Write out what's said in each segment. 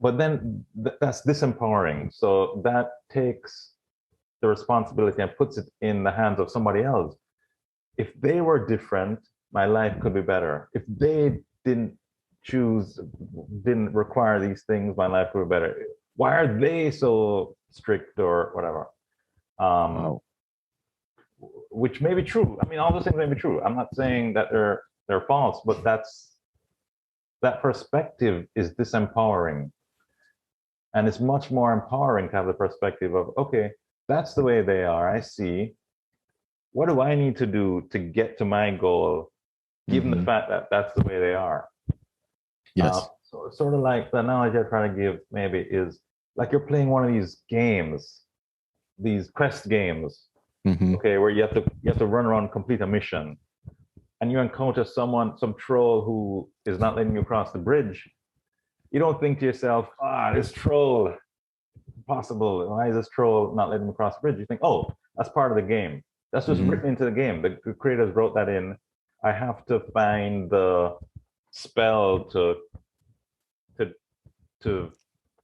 but then that's disempowering. So that takes the responsibility and puts it in the hands of somebody else. If they were different, my life could be better. If they didn't require these things, my life would be better. Why are they so strict or whatever? Wow. Which may be true. I mean, all those things may be true. I'm not saying that they're false, but that perspective is disempowering. And it's much more empowering to have the perspective of, okay, that's the way they are. I see. What do I need to do to get to my goal, given the fact that that's the way they are? Yes. So sort of like the analogy I try to give maybe is like you're playing one of these games, these quest games, okay, where you have to run around, complete a mission, and you encounter some troll who is not letting you cross the bridge. You don't think to yourself, this troll, impossible. Why is this troll not letting me cross the bridge? You think, oh, that's part of the game. That's just written into the game. The creators wrote that in. I have to find the spell to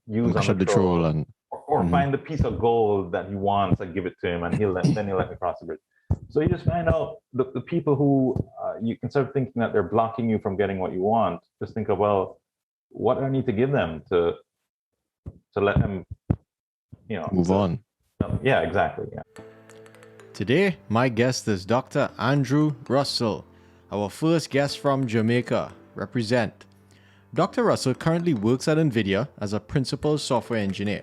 use on the troll, and or find the piece of gold that he wants and give it to him, and then he'll let me cross the bridge. So you just find out the people who you instead of thinking that they're blocking you from getting what you want, just think of, well, what do I need to give them to let them, move on. Yeah, exactly. Yeah. Today, my guest is Dr. Andrew Russell, our first guest from Jamaica. Represent. Dr. Russell currently works at NVIDIA as a principal software engineer.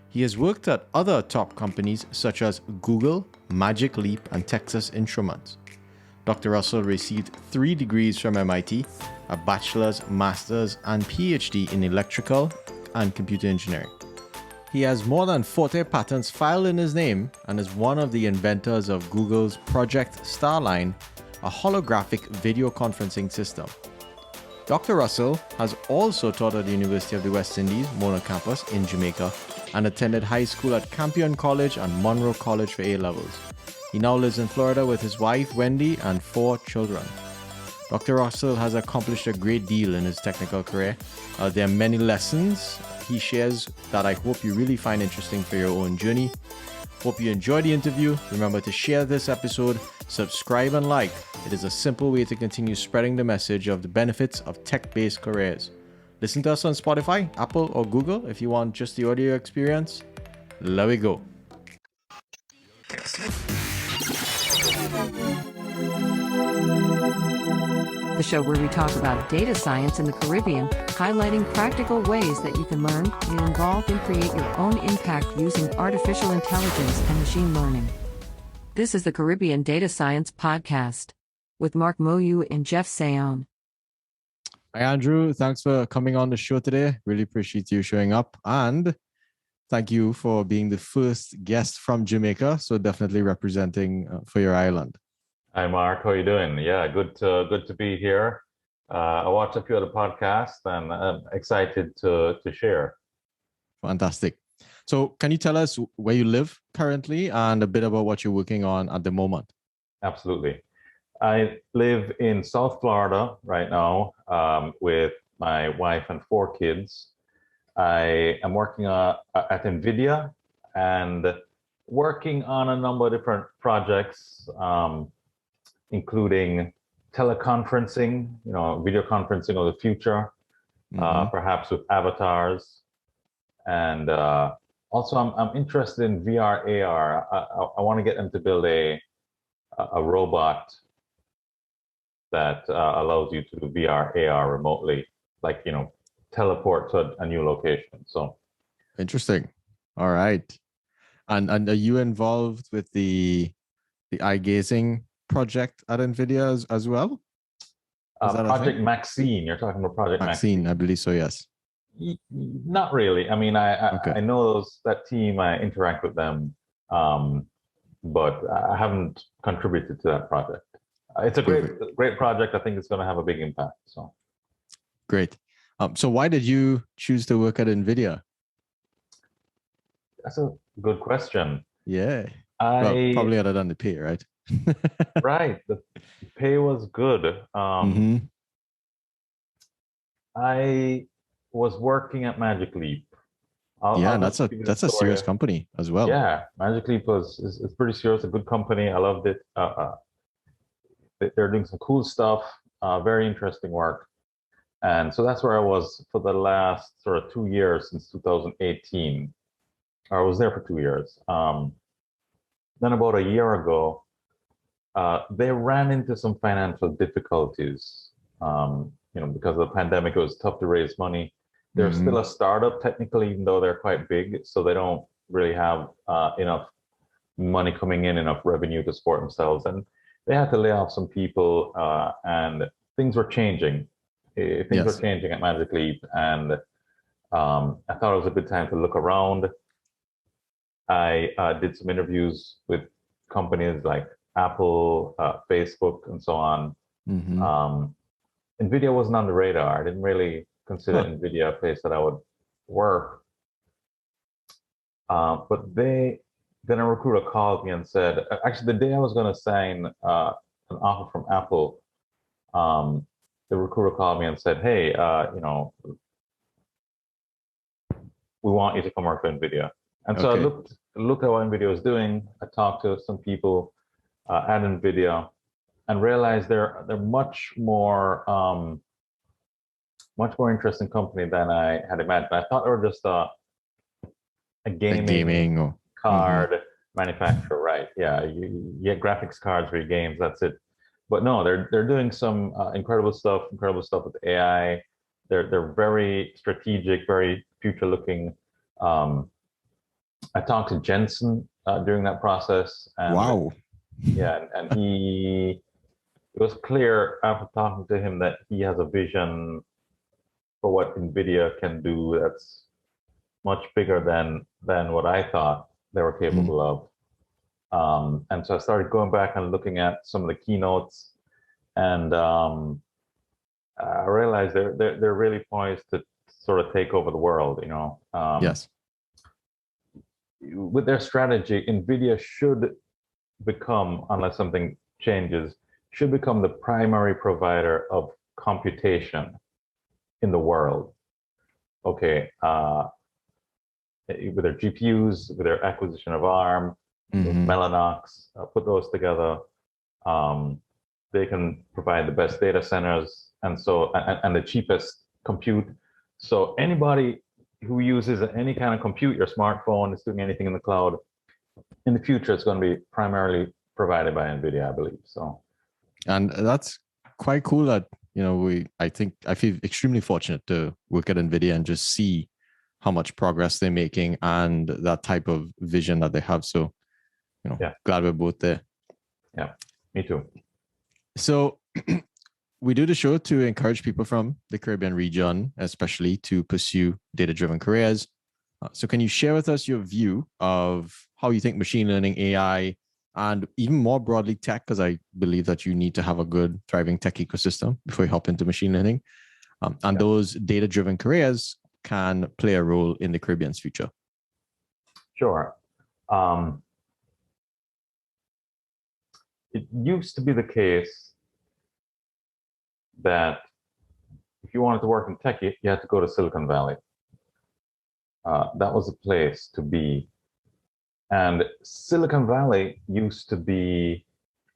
He has worked at other top companies such as Google, Magic Leap, and Texas Instruments. Dr. Russell received 3 degrees from MIT, a bachelor's, master's, and Ph.D. in electrical and computer engineering. He has more than 40 patents filed in his name and is one of the inventors of Google's Project Starline, a holographic video conferencing system. Dr. Russell has also taught at the University of the West Indies, Munro campus in Jamaica, and attended high school at Campion College and Munro College for A-levels. He now lives in Florida with his wife, Wendy, and 4 children. Dr. Russell has accomplished a great deal in his technical career. There are many lessons he shares that I hope you really find interesting for your own journey. Hope you enjoyed the interview. Remember to share this episode, subscribe, and like. It is a simple way to continue spreading the message of the benefits of tech-based careers. Listen to us on Spotify, Apple, or Google if you want just the audio experience. Let we go. The show where we talk about data science in the Caribbean, highlighting practical ways that you can learn, get involved, and create your own impact using artificial intelligence and machine learning. This is the Caribbean Data Science Podcast with Mark Moyu and Jeff Sayon. Hi, Andrew. Thanks for coming on the show today. Really appreciate you showing up. And thank you for being the first guest from Jamaica. So definitely representing for your island. Hi, Mark. How are you doing? Yeah, good to be here. I watched a few of the podcasts and I'm excited to share. Fantastic. So can you tell us where you live currently and a bit about what you're working on at the moment? Absolutely. I live in South Florida right now with my wife and 4 kids. I am working at NVIDIA and working on a number of different projects, including teleconferencing, video conferencing of the future, perhaps with avatars. And also I'm interested in VR, AR. I want to get them to build a robot that allows you to do VR, AR remotely, like, teleport to a new location. So interesting. All right. And are you involved with the eye gazing project at NVIDIA as well? Project Maxine. You're talking about Project Maxine. I believe so, yes. Not really. I mean, I know that team. I interact with them, but I haven't contributed to that project. It's a great project. I think it's going to have a big impact. So great. So why did you choose to work at NVIDIA? That's a good question. Yeah. Probably other than the pay, right? Right. The pay was good. I was working at Magic Leap. Yeah, I'll that's just give you the a serious story. company as well. Yeah, Magic Leap is pretty serious, a good company. I loved it. They're doing some cool stuff, very interesting work. And so that's where I was for the last sort of 2 years since 2018. I was there for 2 years. Then about a year ago, they ran into some financial difficulties. Because of the pandemic, it was tough to raise money. They're still a startup technically, even though they're quite big. So they don't really have enough money coming in, enough revenue to support themselves. And they had to lay off some people, and things were changing. Things were changing at Magic Leap, and I thought it was a good time to look around. I did some interviews with companies like Apple, Facebook, and so on. NVIDIA wasn't on the radar. I didn't really consider NVIDIA a place that I would work. But then a recruiter called me and said, actually, the day I was going to sign an offer from Apple, the recruiter called me and said, hey, we want you to come work for NVIDIA. And so I looked at what NVIDIA was doing. I talked to some people at NVIDIA and realized they're much more interesting company than I had imagined. I thought they were just a gaming card manufacturer, right? Yeah, you get graphics cards for your games. That's it. But no, they're doing some incredible stuff with AI. They're very strategic, very future looking. I talked to Jensen during that process. And, wow. Yeah, and it was clear after talking to him that he has a vision for what NVIDIA can do that's much bigger than what I thought they were capable of. And so I started going back and looking at some of the keynotes, and I realized they're really poised to sort of take over the world. Yes. With their strategy, NVIDIA should become, unless something changes, should become the primary provider of computation in the world. Okay. With their GPUs, with their acquisition of ARM, with Mellanox, put those together, they can provide the best data centers and the cheapest compute. So anybody who uses any kind of compute, your smartphone, is doing anything in the cloud, in the future, it's going to be primarily provided by NVIDIA, I believe. So, and that's quite cool that, I feel extremely fortunate to work at NVIDIA and just see how much progress they're making and that type of vision that they have. So, glad we're both there. Yeah, me too. So we do the show to encourage people from the Caribbean region, especially, to pursue data-driven careers. So can you share with us your view of how you think machine learning, AI, and even more broadly tech, because I believe that you need to have a good, thriving tech ecosystem before you hop into machine learning, and those data-driven careers can play a role in the Caribbean's future? Sure. It used to be the case that if you wanted to work in tech, you had to go to Silicon Valley. That was the place to be. And Silicon Valley used to be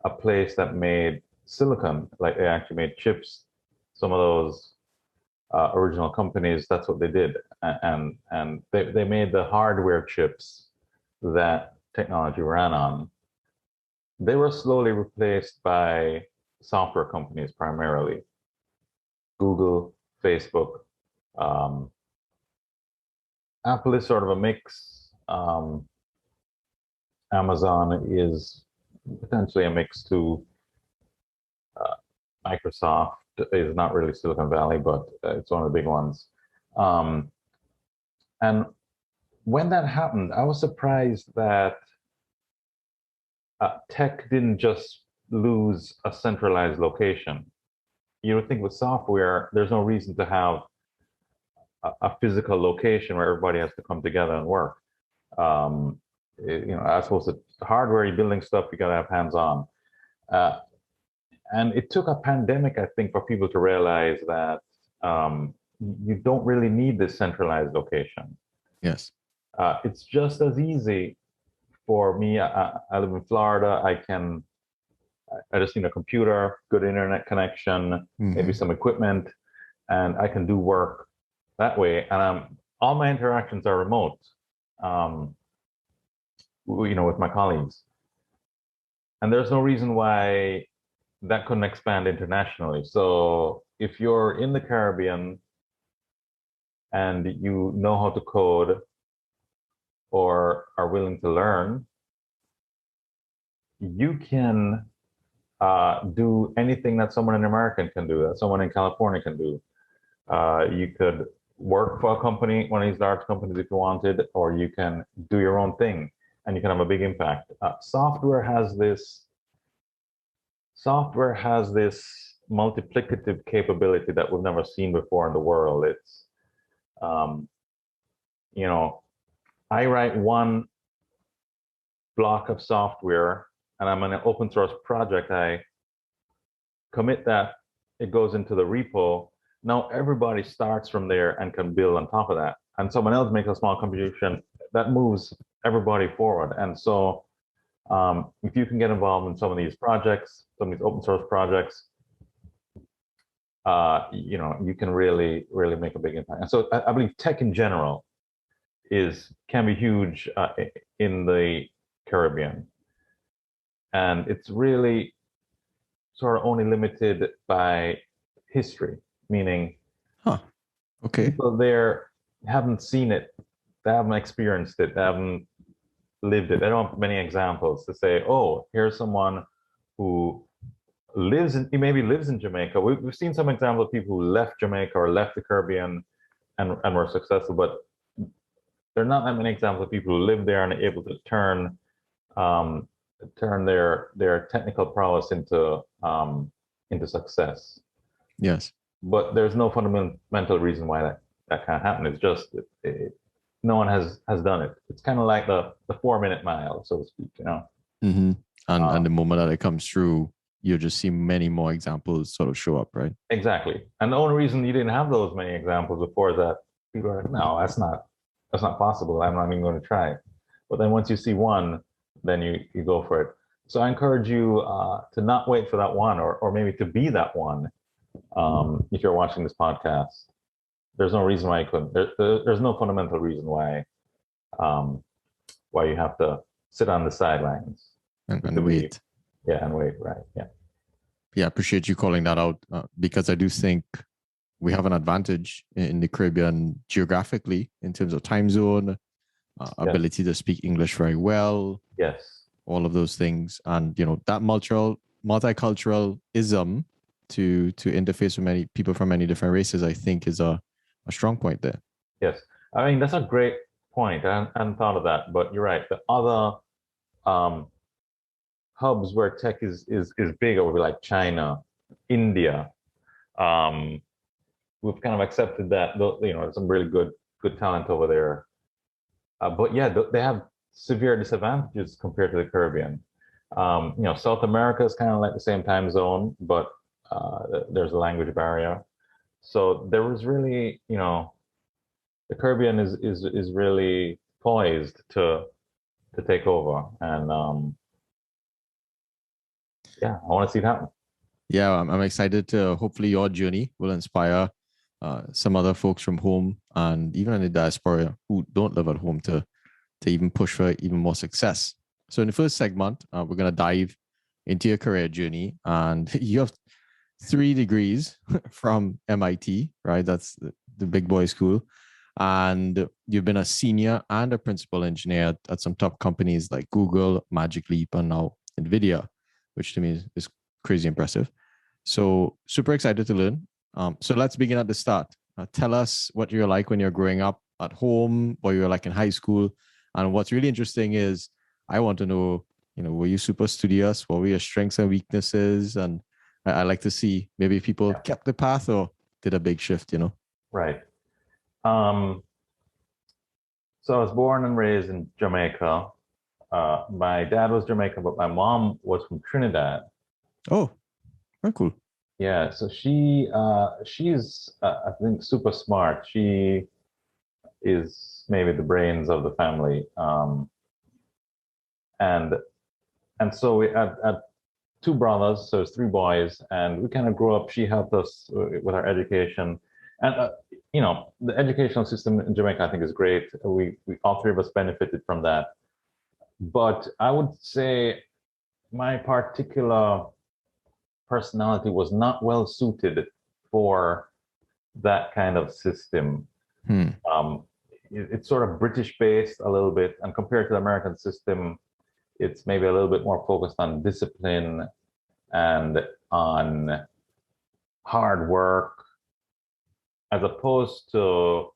a place that made silicon, like they actually made chips. Some of those original companies, that's what they did. And they made the hardware chips that technology ran on. They were slowly replaced by software companies primarily. Google, Facebook, Apple is sort of a mix. Amazon is potentially a mix too. Microsoft is not really Silicon Valley, but it's one of the big ones. And when that happened, I was surprised that tech didn't just lose a centralized location. You would think with software, there's no reason to have a physical location where everybody has to come together and work. I suppose the hardware, you're building stuff, you got to have hands-on. And it took a pandemic, I think, for people to realize that you don't really need this centralized location. Yes. It's just as easy for me. I live in Florida. I just need a computer, good internet connection, maybe some equipment, and I can do work that way. And all my interactions are remote, with my colleagues. And there's no reason why that couldn't expand internationally. So if you're in the Caribbean and you know how to code or are willing to learn, you can do anything that someone in America can do, that someone in California can do. You could work for a company, one of these large companies if you wanted, or you can do your own thing and you can have a big impact. Software has this multiplicative capability that we've never seen before in the world. It's, I write one block of software and I'm in an open source project. I commit that, it goes into the repo. Now everybody starts from there and can build on top of that. And someone else makes a small contribution that moves everybody forward. And so if you can get involved in some of these projects, some of these open source projects, you can really, really make a big impact. And so I believe tech in general can be huge in the Caribbean. And it's really sort of only limited by history, meaning people there haven't seen it, they haven't experienced it, they haven't lived it. They don't have many examples to say, oh, here's someone who maybe lives in Jamaica. We've seen some examples of people who left Jamaica or left the Caribbean and were successful, but there are not that many examples of people who live there and are able to turn their technical prowess into success. Yes. But there's no fundamental reason why that can't happen. It's just no one has done it. It's kind of like the 4-minute mile, so to speak, Mm-hmm. And the moment that it comes through, you'll just see many more examples sort of show up, right? Exactly. And the only reason you didn't have those many examples before is that people are like, no, that's not possible. I'm not even going to try. But then once you see one, then you go for it. So I encourage you to not wait for that one, or maybe to be that one. If you're watching this podcast, there's no reason why you couldn't. There's no fundamental reason why you have to sit on the sidelines and wait. And wait, right? Yeah. Yeah, I appreciate you calling that out because I do think we have an advantage in the Caribbean geographically in terms of time zone, ability to speak English very well. Yes. All of those things. And, that multiculturalism to interface with many people from many different races, I think is a strong point there. Yes. I mean, that's a great point. I hadn't thought of that, but you're right. The other hubs where tech is bigger would be like China, India. We've kind of accepted that, there's some really good talent over there. But yeah, they have severe disadvantages compared to the Caribbean. South America is kind of like the same time zone, but there's a language barrier. So there was really, the Caribbean is really poised to take over, and I want to see it happen. Yeah, I'm excited to. Hopefully, your journey will inspire some other folks from home and even in the diaspora who don't live at home to even push for even more success. So in the first segment, we're going to dive into your career journey, and you have 3 degrees from MIT, right? That's the big boy school. And you've been a senior and a principal engineer at some top companies like Google, Magic Leap, and now NVIDIA, which to me is crazy impressive. So super excited to learn. So let's begin at the start. Tell us what you're like when you're growing up at home, what you're like in high school. And what's really interesting is I want to know, were you super studious? What were your strengths and weaknesses? And I like to see maybe people kept the path or did a big shift, Right. So I was born and raised in Jamaica. My dad was Jamaican, but my mom was from Trinidad. Oh, very cool. Yeah, so she's I think super smart. She is maybe the brains of the family. And so we had two brothers, so it's three boys, and we kind of grew up. She helped us with our education, and the educational system in Jamaica, I think, is great. We all three of us benefited from that. But I would say my particular personality was not well suited for that kind of system. Um, it's sort of British based a little bit, and compared to the American system, it's maybe a little bit more focused on discipline and on hard work, as opposed to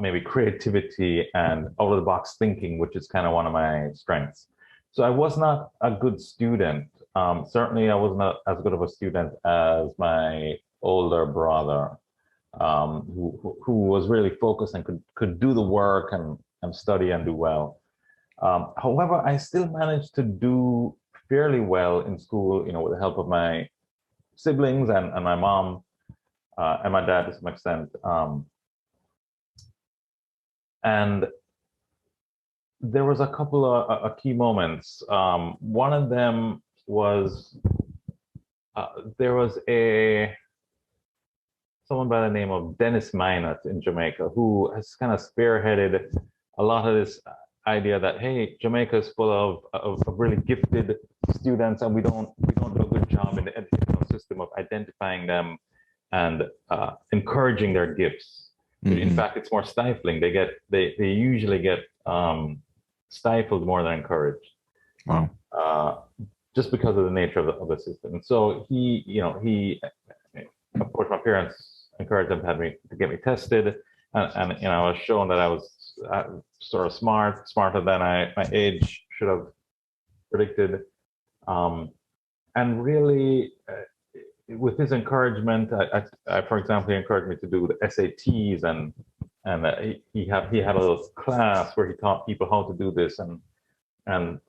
maybe creativity and out of the box thinking, which is kind of one of my strengths. So I was not a good student. Certainly, I was not as good of a student as my older brother, who was really focused and could do the work and study and do well. However, I still managed to do fairly well in school, with the help of my siblings and my mom and my dad to some extent. And there was a couple of key moments. One of them was there was someone by the name of Dennis Minot in Jamaica who has kind of spearheaded a lot of this idea that, hey, Jamaica is full of really gifted students, and we don't do a good job in the educational system of identifying them and encouraging their gifts. Mm-hmm. In fact, it's more stifling. They usually get stifled more than encouraged. Wow. Just because of the nature of the system. And so he, of course, my parents encouraged them to get me tested, and I was shown that I was sort of smarter than my age should have predicted. And really, with his encouragement, I, for example, he encouraged me to do the SATs, and he had a little class where he taught people how to do this, and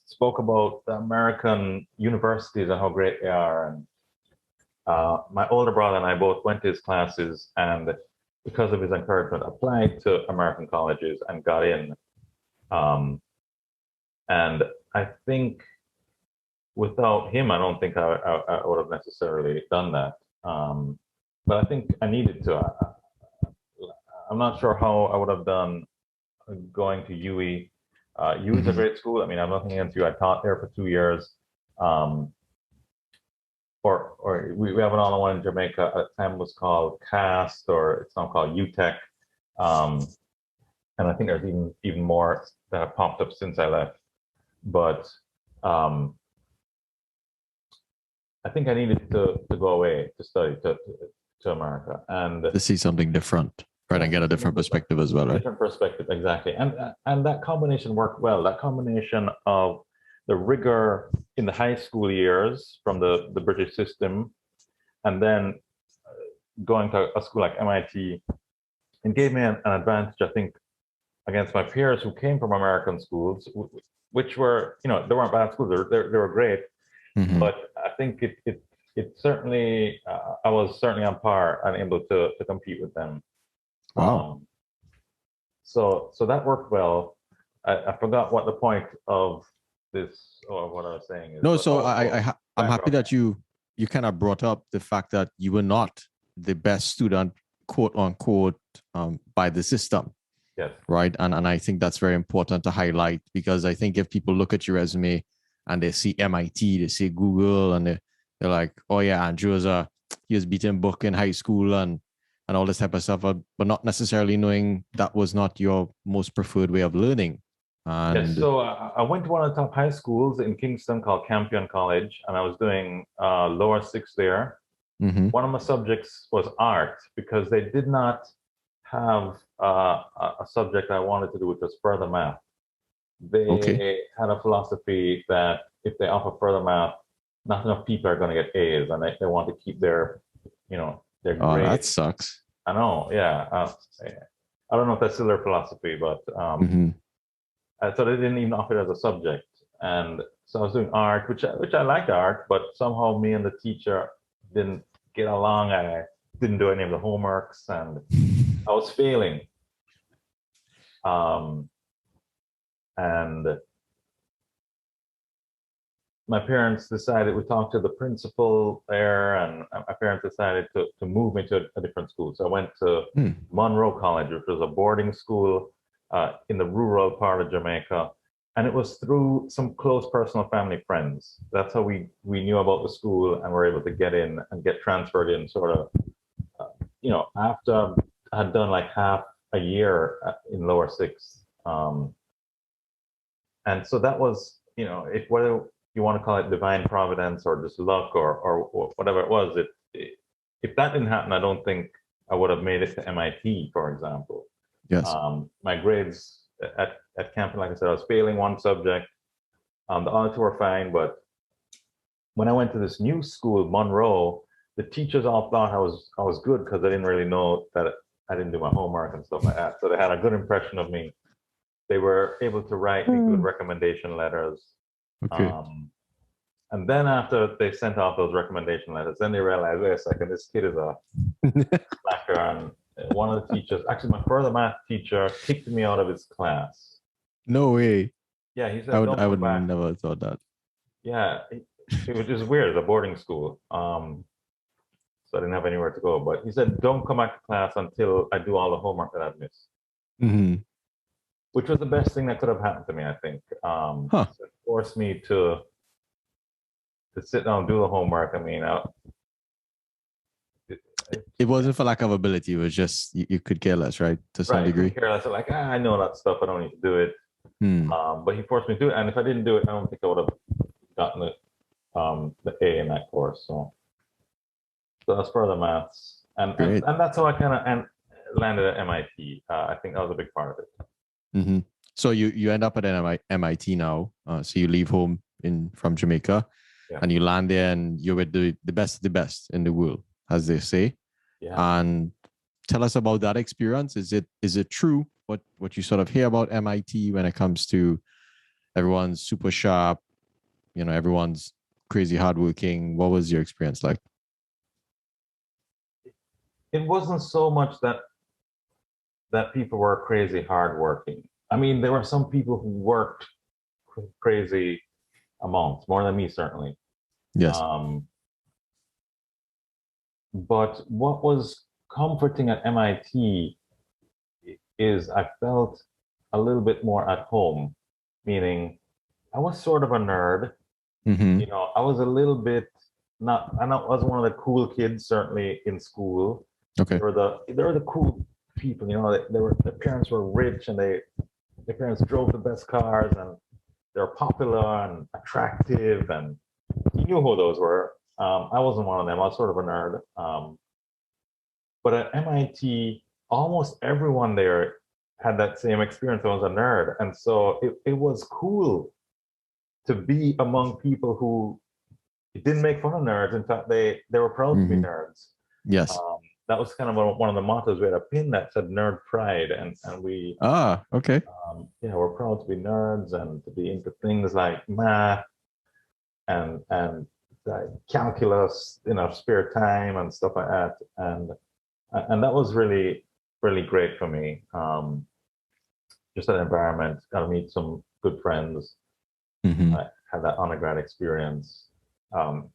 spoke about the American universities and how great they are. And my older brother and I both went to his classes, and because of his encouragement, applied to American colleges and got in. And I think without him, I don't think I would have necessarily done that. But I think I needed to. I'm not sure how I would have done going to UE. UE is a great school. I mean, I'm nothing against you. I taught there for 2 years. Or we have an all-in-one in Jamaica. At the time it was called CAST, or it's now called UTEC. And I think there's even more that have popped up since I left. But I think I needed to go away to study to America and to see something different, right, and get a different perspective as well, right? Different perspective, exactly. And that combination worked well. That combination of the rigor in the high school years from the British system, and then going to a school like MIT, it gave me an advantage, I think, against my peers who came from American schools, which were, they weren't bad schools, they were great. Mm-hmm. But I think it certainly, I was certainly on par and able to compete with them. Wow. So that worked well. I forgot what the point of this, or what I was saying is. No, so I'm happy that you kind of brought up the fact that you were not the best student, quote unquote, by the system. Yes. Right. And I think that's very important to highlight, because I think if people look at your resume and they see MIT, they see Google, and they're like, oh yeah, Andrew he was beating book in high school and all this type of stuff, but not necessarily knowing that was not your most preferred way of learning. And yes, so I went to one of the top high schools in Kingston called Campion College, and I was doing lower six there. Mm-hmm. One of my subjects was art, because they did not have a subject I wanted to do, which was further math. They had a philosophy that if they offer further math, not enough people are going to get A's, and they want to keep their grades. Oh, that sucks. I know, yeah. I don't know if that's still their philosophy, but mm-hmm. So they didn't even offer it as a subject. And so I was doing art, which I liked art, but somehow me and the teacher didn't get along. I didn't do any of the homeworks, and I was failing. And my parents decided, we talked to the principal there, and my parents decided to move me to a different school. So I went to Munro College, which was a boarding school in the rural part of Jamaica. And it was through some close personal family friends. That's how we knew about the school and were able to get in and get transferred in sort of, after I had done like half a year in lower sixth. And so that was, whether you want to call it divine providence or just luck or whatever it was, if that didn't happen, I don't think I would have made it to MIT, for example. Yes. My grades at Campion, like I said, I was failing one subject. The other two were fine, but when I went to this new school, Munro, the teachers all thought I was good because they didn't really know that I didn't do my homework and stuff like that. So they had a good impression of me. They were able to write me good recommendation letters. Okay. And then after they sent off those recommendation letters, then they realized, wait a second, this kid is a slacker. And one of the teachers, actually my further math teacher, kicked me out of his class. No way. Yeah, he said, I would never have thought that. Yeah, it was just weird, a boarding school. So I didn't have anywhere to go. But he said, don't come back to class until I do all the homework that I've missed. Mm-hmm. Which was the best thing that could have happened to me, I think. So it forced me to sit down and do the homework. I mean, it wasn't for lack of ability. It was just you could care less, right? To some degree. Care less. Like, I know that stuff. I don't need to do it. But he forced me to do it. And if I didn't do it, I don't think I would have gotten the A in that course. So that's further maths. And that's how I kind of landed at MIT. I think that was a big part of it. Mm-hmm. So you end up at MIT now. So you leave home from Jamaica, and you land there, and you're with the best of the best in the world, as they say. Yeah. And tell us about that experience. Is it true what you sort of hear about MIT when it comes to everyone's super sharp, everyone's crazy hardworking? What was your experience like? It wasn't so much that people were crazy hardworking. I mean, there were some people who worked crazy amounts, more than me, certainly. Yes. But what was comforting at MIT is I felt a little bit more at home, meaning I was sort of a nerd. Mm-hmm. I was a little bit I wasn't one of the cool kids, certainly in school. Okay. They were the cool people, their parents were rich and their parents drove the best cars and they were popular and attractive, and you knew who those were. I wasn't one of them. I was sort of a nerd. But at MIT, almost everyone there had that same experience. I was a nerd. And so it was cool to be among people who didn't make fun of nerds. In fact, they were proud to be nerds. Yes. That was kind of one of the mottos. We had a pin that said nerd pride, and we okay. We're proud to be nerds and to be into things like math and calculus in our spare time and stuff like that. And that was really, really great for me. Just that environment, got to meet some good friends. Mm-hmm. I had that undergrad experience.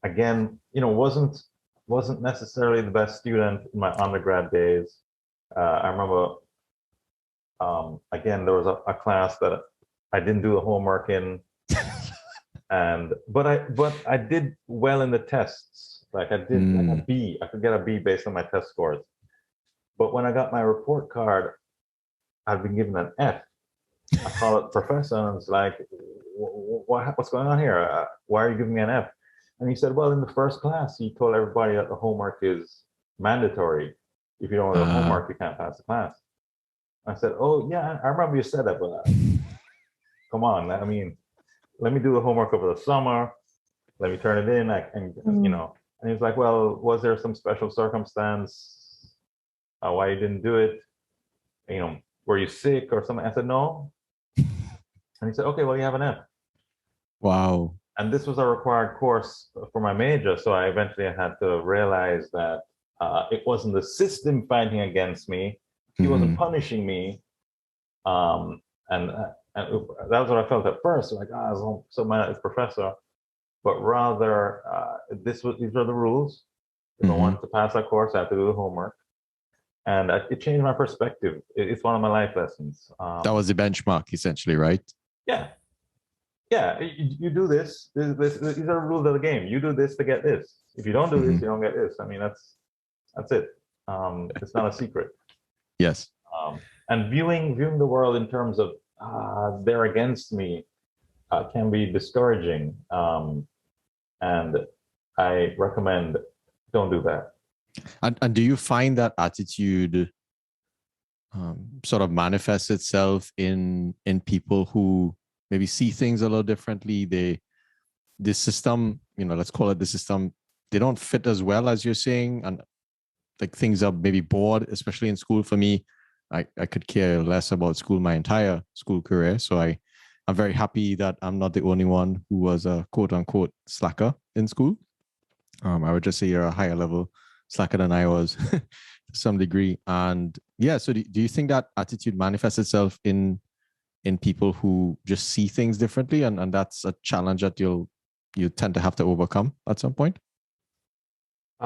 Again, wasn't necessarily the best student in my undergrad days. I remember, again, there was a class that I didn't do the homework in, but I did well in the tests. Like I did like a B. I could get a B based on my test scores. But when I got my report card, I'd been given an F. I called the professor and I was like, what's going on here? Why are you giving me an F? And he said, well, in the first class, he told everybody that the homework is mandatory. If you don't do the homework, you can't pass the class. I said, oh, yeah, I remember you said that, but come on. I mean, let me do the homework over the summer. Let me turn it in. And he was like, well, was there some special circumstance why you didn't do it? Were you sick or something? I said, no. And he said, okay, well, you have an F. Wow. and this was a required course for my major. So I eventually had to realize that it wasn't the system fighting against me. He wasn't punishing me. And that was what I felt at first, like, I was so mad at this professor. But rather, these were the rules. If I wanted to pass that course, I had to do the homework. And it changed my perspective. It's one of my life lessons. That was the benchmark, essentially, right? Yeah. Yeah, you do this. These are the rules of the game. You do this to get this. If you don't do this, you don't get this. I mean, that's it. It's not a secret. Yes. And viewing the world in terms of they're against me can be discouraging. And I recommend don't do that. And do you find that attitude sort of manifests itself in people who maybe see things a little differently? The system, let's call it the system, they don't fit as well as you're saying, and like things are maybe bored, especially in school. For me, I could care less about school my entire school career. So I'm very happy that I'm not the only one who was a quote unquote slacker in school. I would just say you're a higher level slacker than I was to some degree. And yeah, so do you think that attitude manifests itself in people who just see things differently, and that's a challenge that you tend to have to overcome at some point?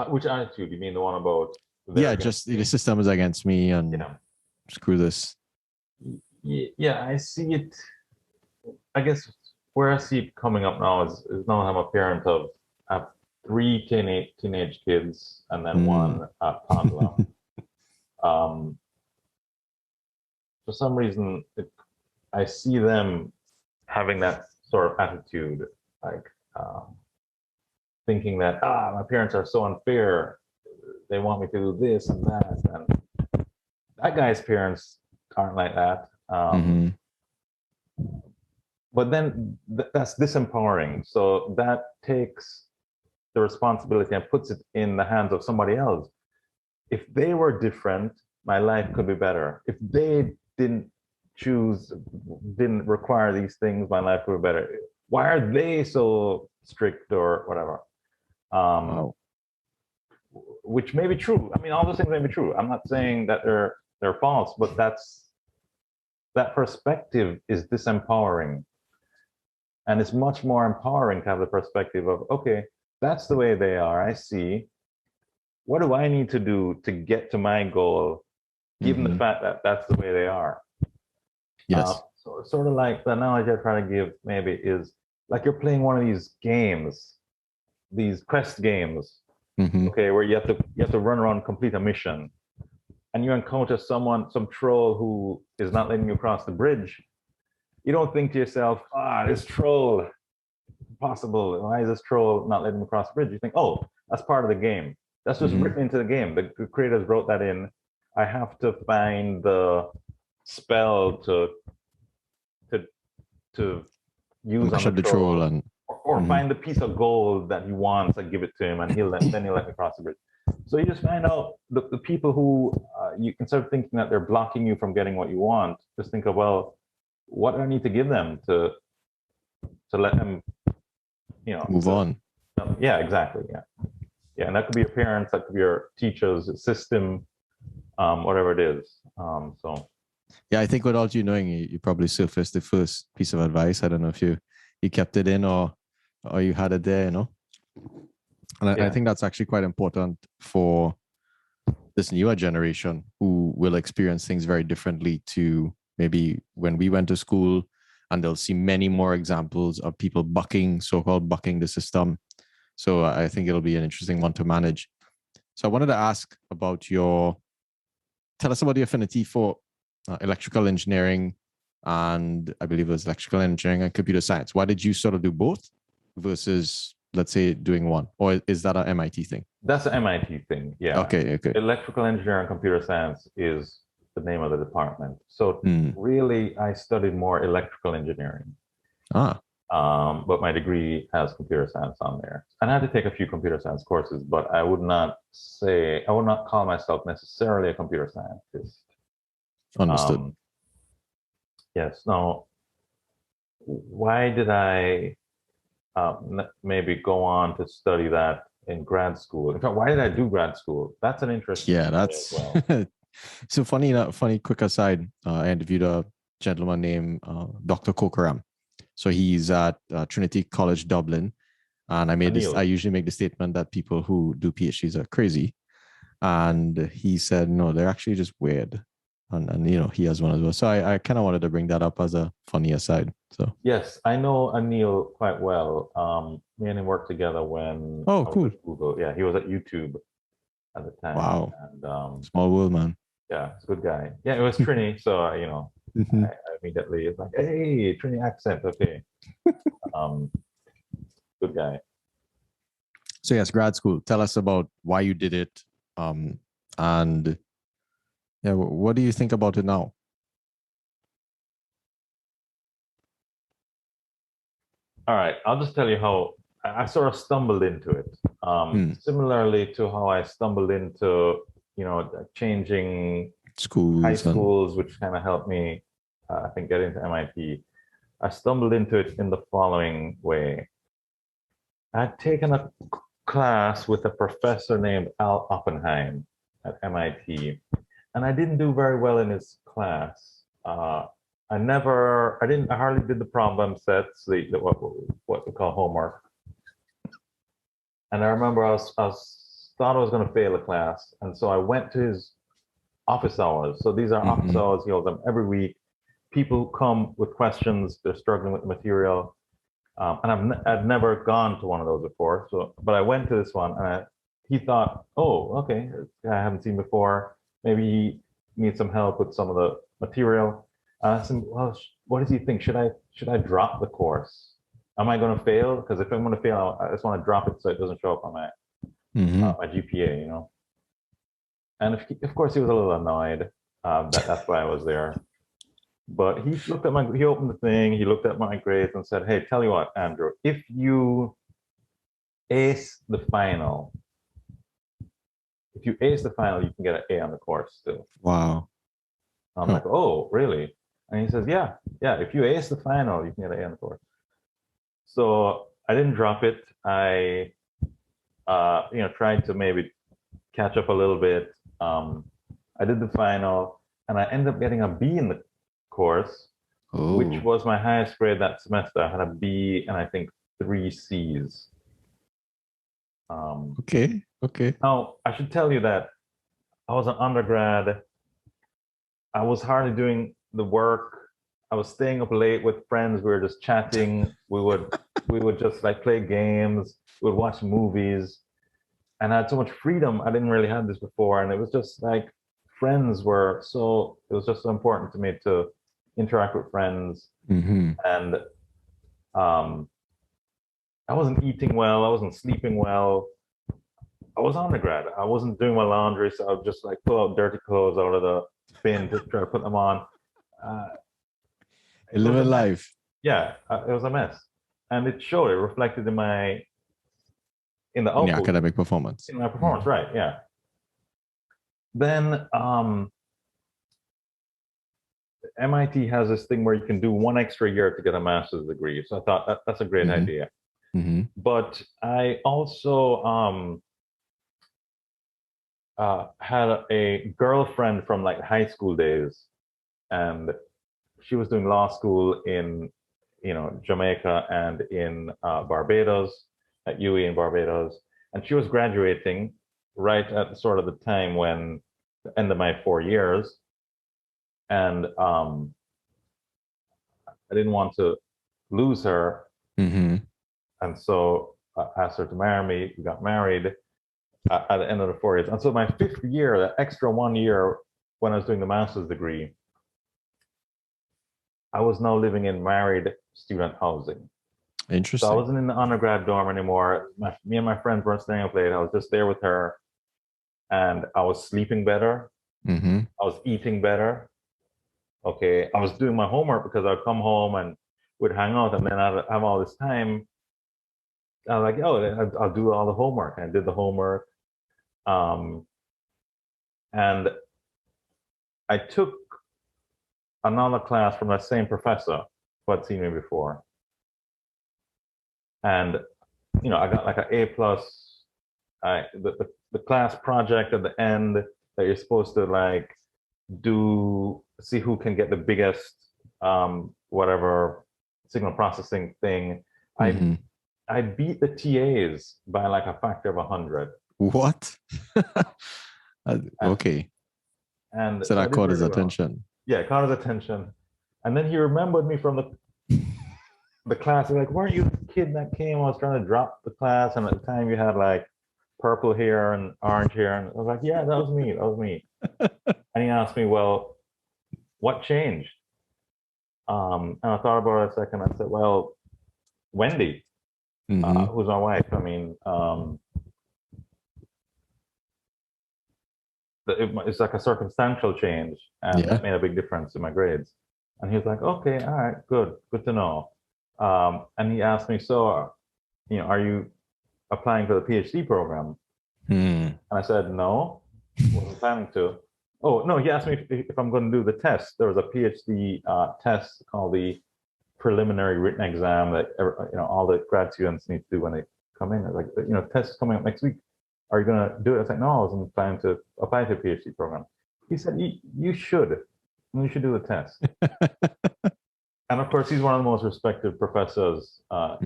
Which attitude? You mean the one about? Yeah, just the system is against me, and screw this. Yeah, I see it. I guess where I see it coming up now is now I'm a parent of 3 teenage kids and then one toddler. For some reason, I see them having that sort of attitude, like thinking that my parents are so unfair. They want me to do this and that, and that guy's parents aren't like that. But then that's disempowering. So that takes the responsibility and puts it in the hands of somebody else. If they were different, my life could be better. If they didn't require these things, my life would be better. Why are they so strict or whatever? Which may be true. I mean, all those things may be true. I'm not saying that they're false, but that perspective is disempowering. And it's much more empowering to have the perspective of, okay, that's the way they are. I see. What do I need to do to get to my goal, given the fact that that's the way they are? Yes. So sort of like the analogy I try to give maybe is like you're playing one of these games, these quest games, okay, where you have to run around and complete a mission, and you encounter some troll who is not letting you cross the bridge. You don't think to yourself, this troll, impossible. Why is this troll not letting me cross the bridge? You think, oh, that's part of the game. That's just written into the game. The creators wrote that in. I have to find the spell to use on the troll, or find the piece of gold that he wants and give it to him, and then he'll let me cross the bridge. So you just find out the people who you, instead of thinking that they're blocking you from getting what you want, just think of, well, what do I need to give them to let them, move on? Yeah, exactly. Yeah, and that could be your parents, that could be your teachers, system, whatever it is. So. Yeah, I think without you knowing, you probably surfaced the first piece of advice. I don't know if you kept it in or you had it there, And I think that's actually quite important for this newer generation who will experience things very differently to maybe when we went to school, and they'll see many more examples of people so-called bucking the system. So I think it'll be an interesting one to manage. So I wanted to ask about tell us about the affinity for electrical engineering, and I believe it was electrical engineering and computer science. Why did you sort of do both versus, let's say, doing one? Or is that an MIT thing? That's an MIT thing, yeah. Okay. Electrical engineering and computer science is the name of the department. So really, I studied more electrical engineering. But my degree has computer science on there. And I had to take a few computer science courses, but I would not call myself necessarily a computer scientist. Understood. Yes. Now, why did I maybe go on to study that in grad school. In fact, why did I do grad school? That's an interesting Yeah, story that's as well. so funny. Funny quick aside. I interviewed a gentleman named Dr. Kokaram. So he's at Trinity College Dublin, and I made this. I usually make the statement that people who do PhDs are crazy, and he said no, they're actually just weird, and you know he has one as well. So I kind of wanted to bring that up as a funny aside. So yes, I know Anil quite well. Me and him worked together when oh I was cool at Google. Yeah, he was at YouTube at the time. Wow, and small world, man. yeah, he's a good guy. Yeah, it was Trini, so you know, I immediately it's like, hey, Trini accent, okay. um, good guy. So yes, grad school. Tell us about why you did it, and yeah, what do you think about it now? All right, I'll just tell you how I sort of stumbled into it. Similarly to how I stumbled into, you know, changing high schools, which kind of helped me, I think, get into MIT. I stumbled into it in the following way. I'd taken a class with a professor named Al Oppenheim at MIT, and I didn't do very well in his class. I hardly did the problem sets, what we call homework. And I remember I thought I was going to fail the class, and so I went to his office hours. So these are office hours. He holds them every week. People come with questions. They're struggling with material. And I've never gone to one of those before. But I went to this one, and he thought, oh, okay, I haven't seen before. Maybe he needs some help with some of the material. I asked him, well, what does he think? Should I drop the course? Am I going to fail? Because if I'm going to fail, I just want to drop it so it doesn't show up on my my GPA, you know. And of course, he was a little annoyed that's why I was there. But he opened the thing, he looked at my grades and said, hey, tell you what, Andrew, if you ace the final, you can get an A on the course still. Wow. I'm like, oh, really? And he says, yeah, if you ace the final, you can get an A on the course. So I didn't drop it. I, tried to maybe catch up a little bit. I did the final, and I ended up getting a B in the course, which was my highest grade that semester. I had a B and I think 3 C's. Okay. Now, I should tell you that I was an undergrad. I was hardly doing the work. I was staying up late with friends. We were just chatting. We would just like play games. We would watch movies. And I had so much freedom. I didn't really have this before. And it was just like it was just so important to me to interact with friends. And I wasn't eating well. I wasn't sleeping well. I was undergrad. I wasn't doing my laundry, so I would just like pull out dirty clothes out of the bin to try to put them on. Living life. Yeah, it was a mess, and it showed. It reflected in the output, in academic performance. In my performance, right? Yeah. Then MIT has this thing where you can do 1 extra year to get a master's degree. So I thought that's a great idea. But I also had a girlfriend from like high school days, and she was doing law school in, Jamaica and in Barbados, at UE in Barbados, and she was graduating right at sort of the time when the end of my 4 years, and I didn't want to lose her, and so I asked her to marry me. We got married at the end of the 4 years, and so my 5th year, that extra 1 year when I was doing the master's degree, I was now living in married student housing. Interesting. So I wasn't in the undergrad dorm anymore. Me and my friends weren't staying up late. I was just there with her, and I was sleeping better. I was eating better. Okay, I was doing my homework because I'd come home and we'd hang out, and then I'd have all this time. I was like, oh, I'll do all the homework. And I did the homework, and I took another class from that same professor who had seen me before. and I got like an A plus. The class project at the end that you're supposed to like see who can get the biggest whatever signal processing thing. I beat the TAs by like a factor of 100. What? Okay. And so that caught his attention. Yeah, it caught his attention. And then he remembered me from the class. He's like, weren't you the kid that came? I was trying to drop the class, and at the time you had like purple hair and orange hair. And I was like, yeah, that was me. That was me. And he asked me, well, what changed? And I thought about it a second. I said, well, Wendy, who's my wife. I mean, it's like a circumstantial change, and that made a big difference in my grades. And he was like, okay, all right, good to know. And he asked me, so, are you applying for the PhD program? And I said, no, wasn't planning to. Oh, no, he asked me if I'm going to do the test. There was a PhD test called the preliminary written exam that all the grad students need to do when they come in. Like, the test is coming up next week. Are you going to do it? I was like, no, I wasn't planning to apply to a PhD program. He said, you should. You should do the test. And of course, he's one of the most respected professors at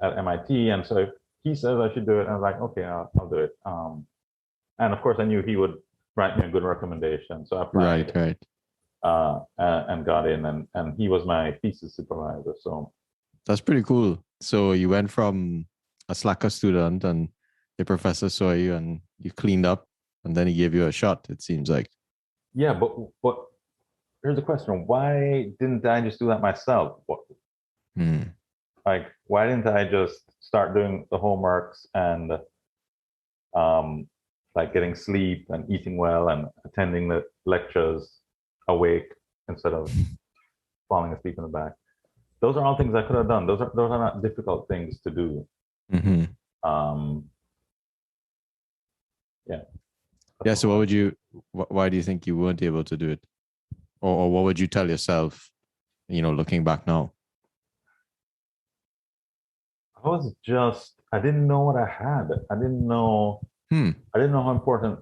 MIT. And so he says I should do it. And I was like, okay, I'll do it. And of course, I knew he would write me a good recommendation. So I applied. Right. And got in. And he was my thesis supervisor. So that's pretty cool. So you went from a slacker student, and the professor saw you and you cleaned up, and then he gave you a shot, it seems like. Yeah, but here's the question. Why didn't I just do that myself? Like, why didn't I just start doing the homeworks and like getting sleep and eating well and attending the lectures awake instead of falling asleep in the back? Those are all things I could have done. Those are not difficult things to do. Yeah. So why do you think you weren't able to do it? Or what would you tell yourself, looking back now? I didn't know what I had. I didn't know how important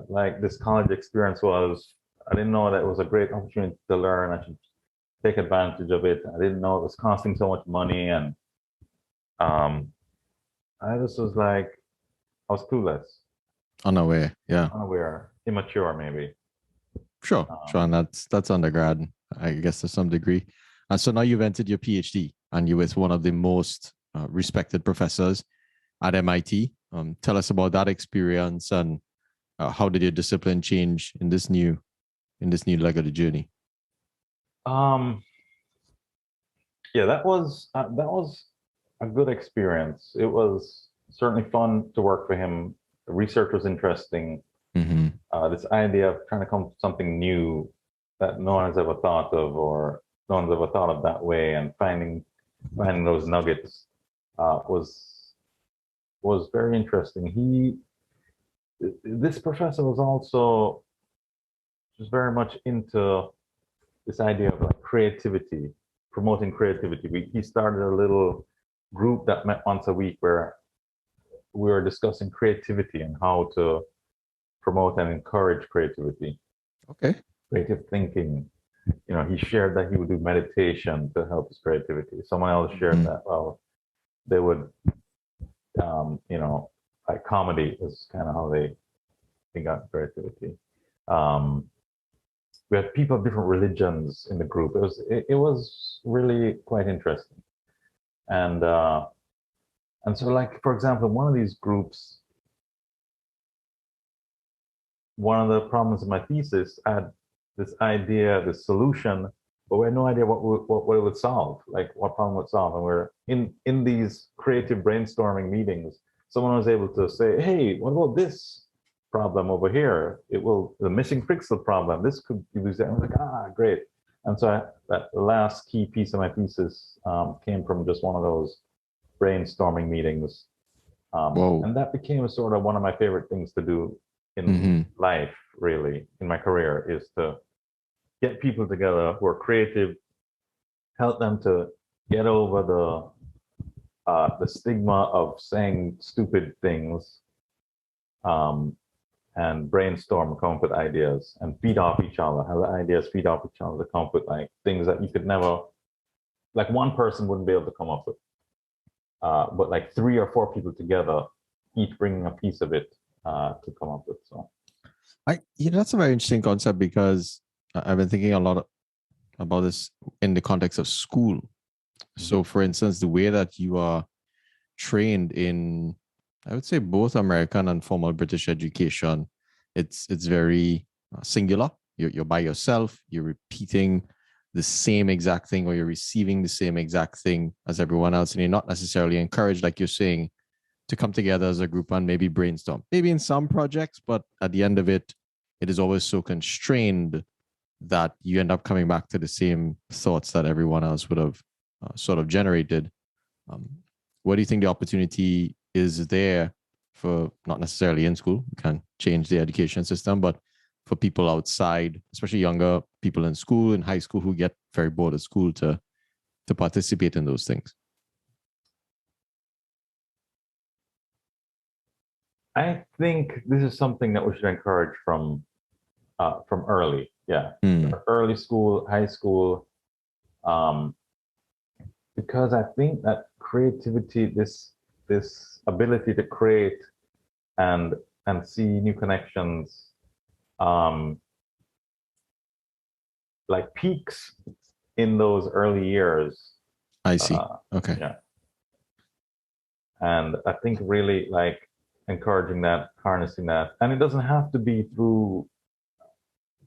like this college experience was. I didn't know that it was a great opportunity to learn. I should take advantage of it. I didn't know it was costing so much money. And I just was like, I was clueless. Unaware, immature, maybe. Sure. And that's undergrad, I guess, to some degree. And so now you've entered your PhD, and you're with one of the most respected professors at MIT. Tell us about that experience, and how did your discipline change in this new leg of the journey? Yeah, that was a good experience. It was certainly fun to work for him. The research was interesting. This idea of trying to come up with something new that no one has ever thought of, or no one's ever thought of that way, and finding those nuggets was very interesting. This professor was also just very much into this idea of like creativity, promoting creativity. He started a little group that met once a week where we were discussing creativity and how to promote and encourage creativity. Okay. Creative thinking. He shared that he would do meditation to help his creativity. Someone else shared that, well, they would, like comedy is kind of how they got creativity. We had people of different religions in the group. It was really quite interesting. And so, like, for example, one of these groups, one of the problems in my thesis, I had this idea, this solution, but we had no idea what it would solve, like what problem it would solve. And we're in these creative brainstorming meetings, someone was able to say, hey, what about this problem over here? The missing pixel problem, this could be used. I was like, great. And so that last key piece of my thesis came from just one of those brainstorming meetings. And that became sort of one of my favorite things to do in life, really, in my career, is to get people together who are creative, help them to get over the stigma of saying stupid things, and brainstorm, come up with ideas, and feed off each other. Have the ideas feed off each other to come up with like things that you could never, like one person wouldn't be able to come up with, but like 3 or 4 people together, each bringing a piece of it to come up with. So, that's a very interesting concept because I've been thinking a lot about this in the context of school. Mm-hmm. So, for instance, the way that you are trained in, I would say, both American and formal British education, it's very singular. You're by yourself. You're repeating the same exact thing, or you're receiving the same exact thing as everyone else, and you're not necessarily encouraged, like you're saying, to come together as a group and maybe brainstorm. Maybe in some projects, but at the end of it, it is always so constrained that you end up coming back to the same thoughts that everyone else would have sort of generated. What do you think the opportunity is there for, not necessarily in school, we can't change the education system, but for people outside, especially younger people in school, in high school, who get very bored of school, to participate in those things? I think this is something that we should encourage from early, early school, high school, because I think that creativity, this ability to create and see new connections, like peaks in those early years. I see. Okay. Yeah. And I think really like encouraging that, harnessing that, and it doesn't have to be through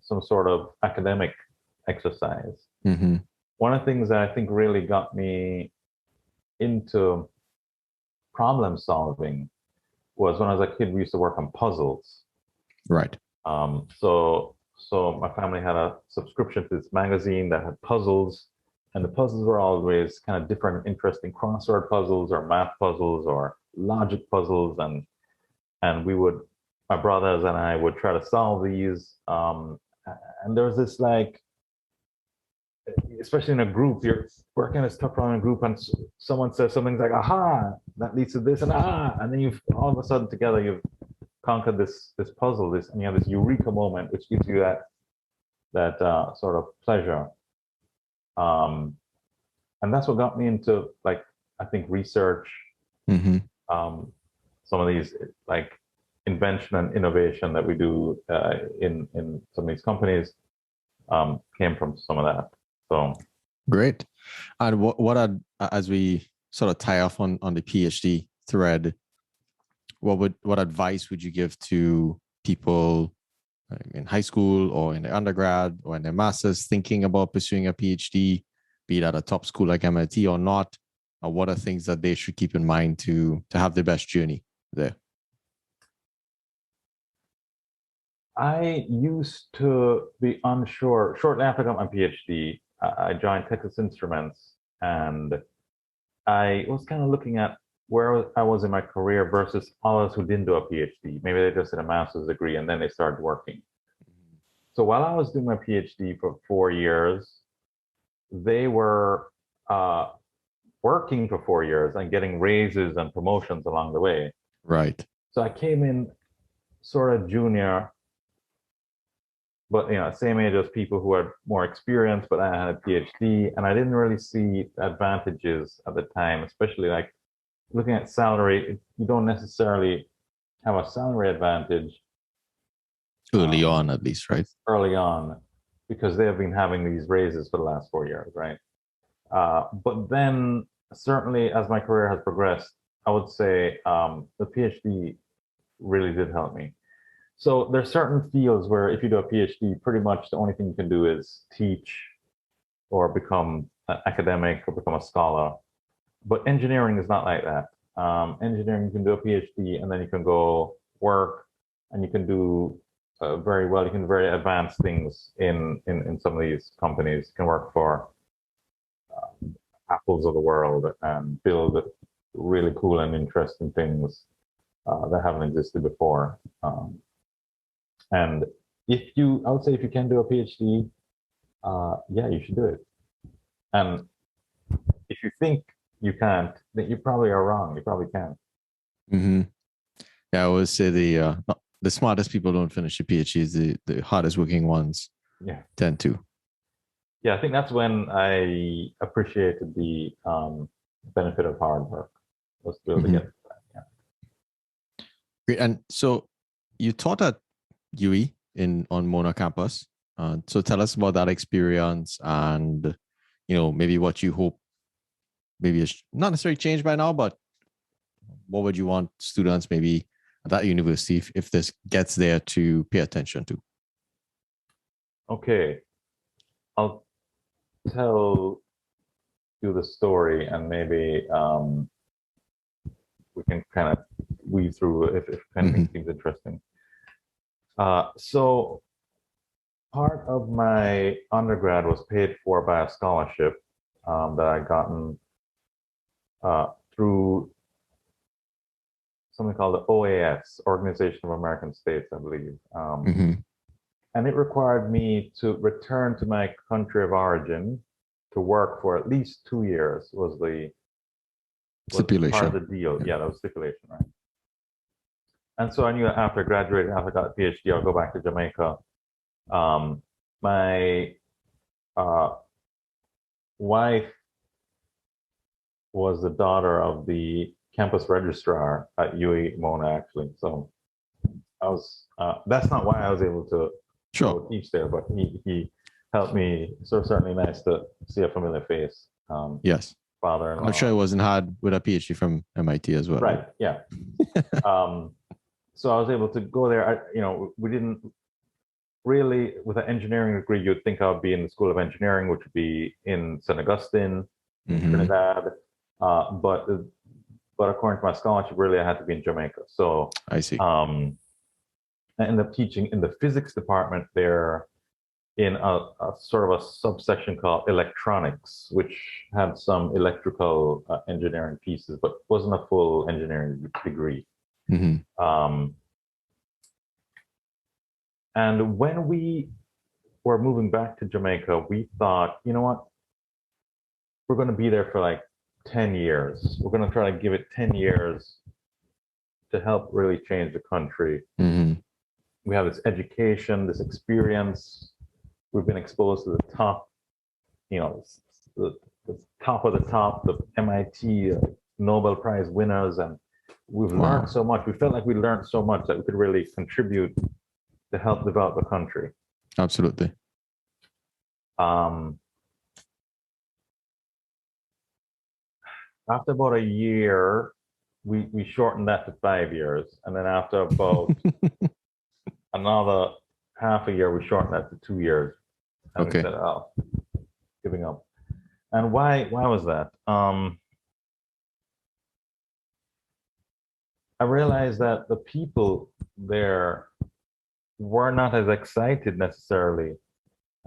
some sort of academic exercise. Mm-hmm. One of the things that I think really got me into problem solving was when I was a kid, we used to work on puzzles. Right. So my family had a subscription to this magazine that had puzzles, and the puzzles were always kind of different, interesting crossword puzzles or math puzzles or logic puzzles, and we would, my brothers and I would try to solve these. And there was this, like, especially in a group, you're working this tough problem in a group, and someone says something like, aha, that leads to this, and and then you've all of a sudden together, you've conquered this puzzle, and you have this eureka moment, which gives you that sort of pleasure. And that's what got me into, like, I think research. Mm-hmm. Some of these, like, invention and innovation that we do in some of these companies came from some of that. So great. And what as we sort of tie off on the PhD thread, what advice would you give to people in high school or in their undergrad or in their masters thinking about pursuing a PhD, be it at a top school like MIT or not? What are things that they should keep in mind to have the best journey there? I used to be unsure. Shortly after I got my PhD, I joined Texas Instruments, and I was kind of looking at where I was in my career versus others who didn't do a PhD. Maybe they just did a master's degree and then they started working. So while I was doing my PhD for 4 years, they were working for 4 years and getting raises and promotions along the way. Right. So I came in sort of junior, but same age as people who had more experience, but I had a PhD, and I didn't really see advantages at the time, especially like looking at salary. You don't necessarily have a salary advantage early on, at least, right? Early on, because they have been having these raises for the last 4 years, right? But then certainly as my career has progressed, I would say the PhD really did help me. So there's certain fields where if you do a PhD, pretty much the only thing you can do is teach or become an academic or become a scholar. But engineering is not like that. Engineering, you can do a PhD and then you can go work, and you can do very well. You can do very advanced things in some of these companies. You can work for Apples of the world and build really cool and interesting things that haven't existed before. And I would say if you can do a PhD, yeah, you should do it. And if you think you can't, then you probably are wrong. You probably can. Mm-hmm. Yeah, I always say the smartest people don't finish a PhD. The hardest working ones tend to. Yeah, I think that's when I appreciated the benefit of hard work. Was to be able to get that. Yeah. Great. And so you taught at UE on Mona campus. So tell us about that experience and, maybe what you hope maybe it's not necessarily changed by now, but what would you want students maybe at that university, if this gets there, to pay attention to? Okay. I'll tell you the story and maybe we can kind of weave through if anything seems interesting. So part of my undergrad was paid for by a scholarship that I gotten through something called the OAS, Organization of American States, I believe. And it required me to return to my country of origin to work for at least 2 years was stipulation. Part of the deal. Yeah, that was stipulation, right? And so I knew that after graduating, after I got a PhD, I'll go back to Jamaica. My wife was the daughter of the campus registrar at UE Mona, actually. So I was, that's not why I was able to teach there, but he helped me. So certainly nice to see a familiar face. Yes. Father-in-law. I'm sure it wasn't hard with a PhD from MIT as well. Right. Yeah. So I was able to go there. We didn't really, with an engineering degree, you'd think I would be in the School of Engineering, which would be in St. Augustine, Trinidad. But according to my scholarship, really, I had to be in Jamaica. So I see. I ended up teaching in the physics department there in a sort of a subsection called electronics, which had some electrical engineering pieces, but wasn't a full engineering degree. And when we were moving back to Jamaica, we thought, you know what? We're going to be there for like 10 years. We're going to try to give it 10 years to help really change the country. We have this education, this experience. We've been exposed to the top, the top of the top, the MIT Nobel Prize winners, and we've learned so much. We felt like we learned so much that we could really contribute to help develop the country. Absolutely. After about a year, we shortened that to 5 years, and then after about another half a year, we shortened that to 2 years. And we said, "Oh, giving up." And why was that? I realized that the people there were not as excited necessarily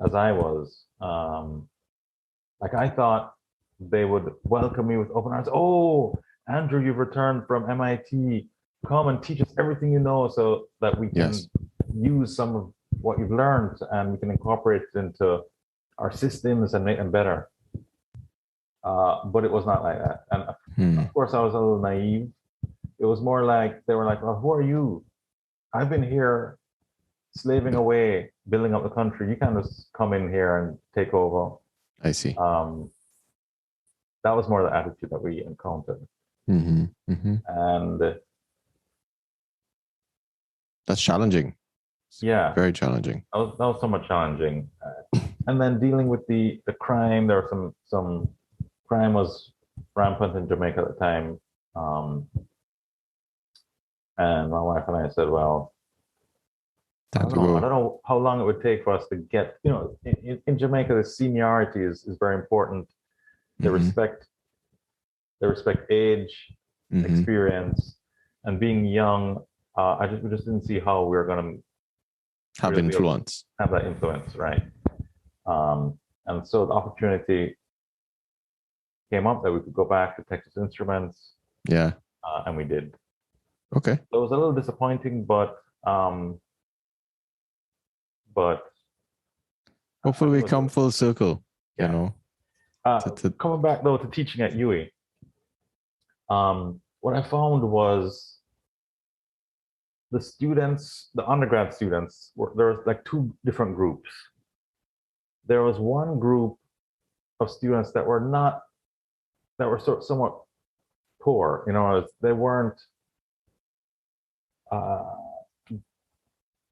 as I was. Like I thought they would welcome me with open arms. "Oh, Andrew, you've returned from MIT. Come and teach us everything you know so that we can use some of what you've learned and we can incorporate it into our systems and make them better." But it was not like that. And of course, I was a little naive. It was more like, they were like, "Well, who are you? I've been here slaving away, building up the country. You can't just come in here and take over." I see. That was more the attitude that we encountered. And that's challenging. Yeah. Very challenging. That was somewhat challenging. And then dealing with the crime, there were some crime was rampant in Jamaica at the time. And my wife and I said, well, I don't know how long it would take for us to get, in Jamaica, the seniority is very important. They respect age, experience, and being young. We just didn't see how we were going to have influence. Have that influence, right? And so the opportunity came up that we could go back to Texas Instruments. Yeah. And we did. Okay. So it was a little disappointing, but hopefully we come full circle, Coming back though to teaching at UE, what I found was the students, the undergrad students, there was like two different groups. There was one group of students that were somewhat poor. They weren't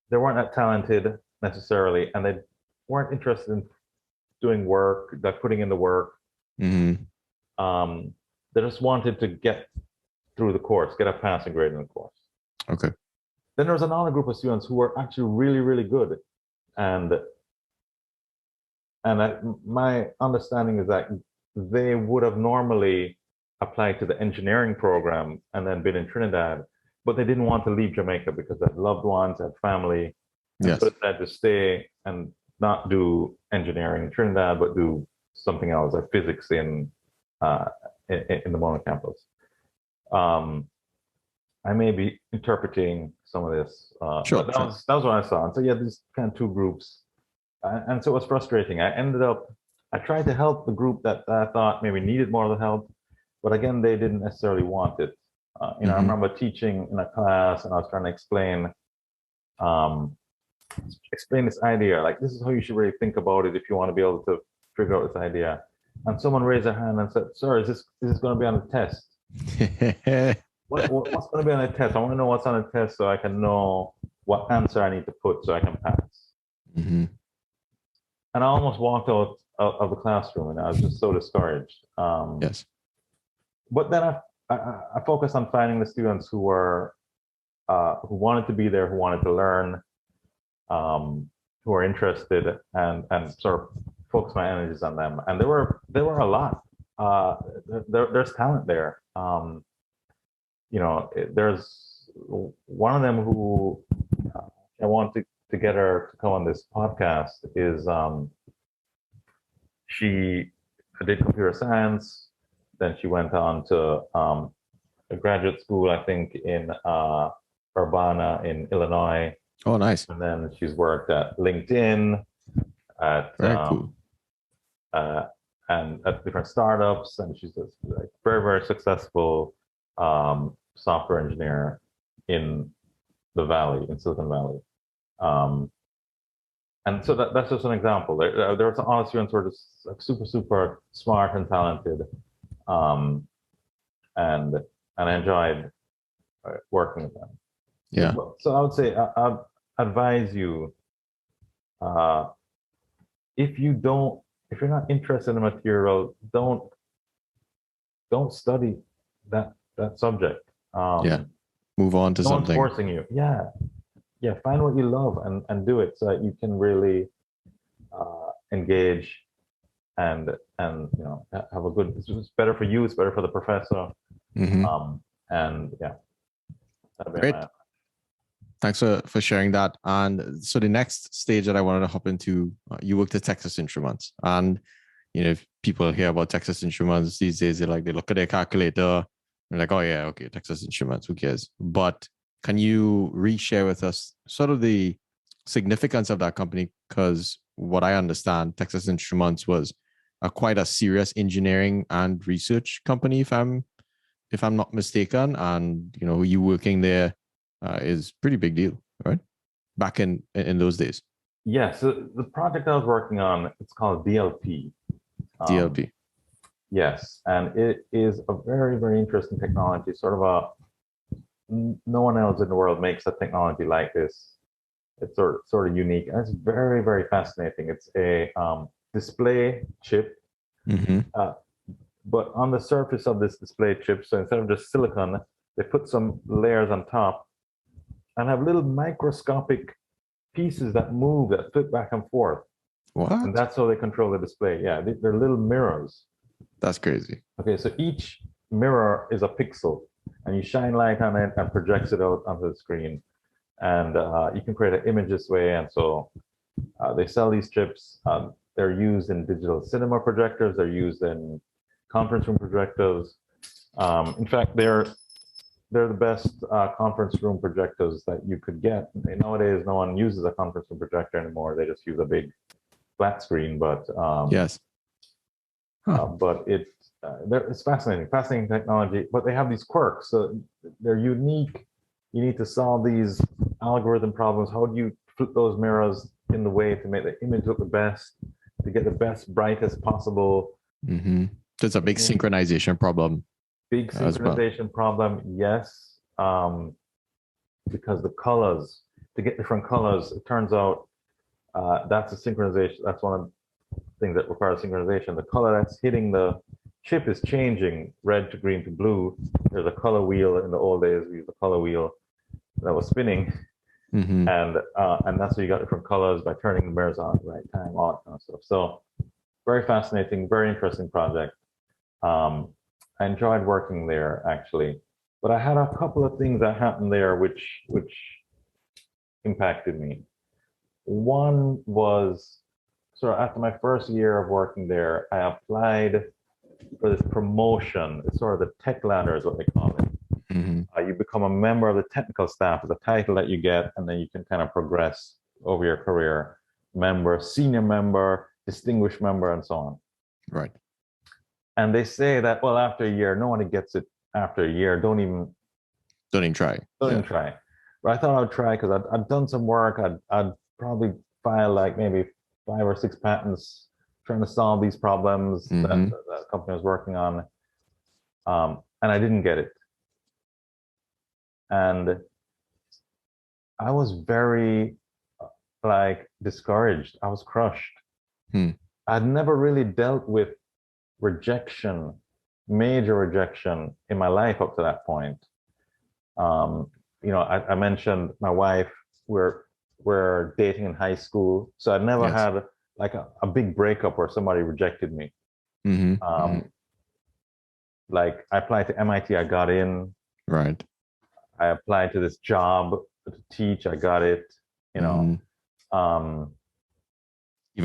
that talented necessarily, and they weren't interested in doing work, like putting in the work. Mm-hmm. They just wanted to get through the course, get a passing grade in the course. Okay. Then there was another group of students who were actually really, really good, and my understanding is that they would have normally applied to the engineering program and then been in Trinidad, but they didn't want to leave Jamaica because they had loved ones, had family, yes, so they decided to stay and not do engineering in Trinidad, but do something else, like physics in the Munro campus. I may be interpreting some of this, sure, but that was what I saw. And so yeah, these kind of two groups, and so it was frustrating. I tried to help the group that I thought maybe needed more of the help, but again, they didn't necessarily want it. I remember teaching in a class, and I was trying to explain this idea, like this is how you should really think about it if you want to be able to figure out this idea. And someone raised their hand and said, "Sir, is this going to be on the test?" What's going to be on the test? I want to know what's on the test so I can know what answer I need to put so I can pass. Mm-hmm. And I almost walked out of the classroom, and I was just so discouraged. Yes. But then I focused on finding the students who wanted to be there, who wanted to learn, who are interested, and sort of focus my energies on them. And there were a lot. There's talent there. There's one of them who I want to get her to come on this podcast is she did computer science, then she went on to a graduate school, I think, in Urbana in Illinois. Oh, nice. And then she's worked at LinkedIn, Very cool. And at different startups, and she's just like very, very successful software engineer in the Valley, in Silicon Valley. And so that's just an example. There were some other students who were just like super, super smart and talented, and I enjoyed working with them. Yeah. So I would say I'd advise you, if you're not interested in the material, don't study that subject. Move on to something. No one's forcing you. Yeah, find what you love and do it so that you can really engage and have a good. It's better for you. It's better for the professor. Mm-hmm. And yeah, great. Thanks for sharing that. And so the next stage that I wanted to hop into, you worked at Texas Instruments, and if people hear about Texas Instruments these days, they look at their calculator and like, oh yeah, okay, Texas Instruments, who cares? But can you re-share with us sort of the significance of that company? Because what I understand, Texas Instruments was quite a serious engineering and research company, if I'm not mistaken. And you working there is pretty big deal, right? Back in those days. Yeah. So the project I was working on, it's called DLP. DLP. Yes, and it is a very, very interesting technology. No one else in the world makes a technology like this. It's sort of unique, and it's very, very fascinating. It's a display chip, mm-hmm. But on the surface of this display chip, so instead of just silicon, they put some layers on top and have little microscopic pieces that move, that flip back and forth. What? And that's how they control the display. Yeah, they're little mirrors. That's crazy. Okay, so each mirror is a pixel, and you shine light on it and projects it out onto the screen. And you can create an image this way. And so they sell these chips. They're used in digital cinema projectors. They're used in conference room projectors. In fact, they're the best conference room projectors that you could get. Nowadays, no one uses a conference room projector anymore. They just use a big flat screen. But yes. But it's fascinating technology. But they have these quirks, so they're unique. You need to solve these algorithm problems. How do you flip those mirrors in the way to make the image look the best, to get the best, brightest possible? Mm-hmm. So it's a big synchronization problem. Big synchronization problem, yes. Because the colors, to get different colors, it turns out that's a synchronization. That's one of the things that requires synchronization. The color that's hitting the chip is changing, red to green to blue. There's a color wheel. In the old days, we used a color wheel that was spinning, and that's how you got different colors by turning the mirrors on at the right time, all that kind of stuff. So very fascinating, very interesting project. I enjoyed working there actually, but I had a couple of things that happened there which impacted me. One was sort of after my first year of working there, I applied for this promotion. It's sort of the tech ladder is what they call it. You become a member of the technical staff. It's a title that you get, and then you can kind of progress over your career. Member, senior member, distinguished member, and so on. Right. And they say that, well, after a year, no one gets it after a year. Don't even try. Don't try. But I thought I would try because I'd done some work. I'd probably file like maybe 5 or 6 patents trying to solve these problems that the company was working on. And I didn't get it. And I was very discouraged. I was crushed. I'd never really dealt with rejection, major rejection in my life up to that point. I mentioned my wife, we're dating in high school. So I'd never had like a big breakup where somebody rejected me. Like I applied to MIT, I got in. Right. I applied to this job to teach, I got it, even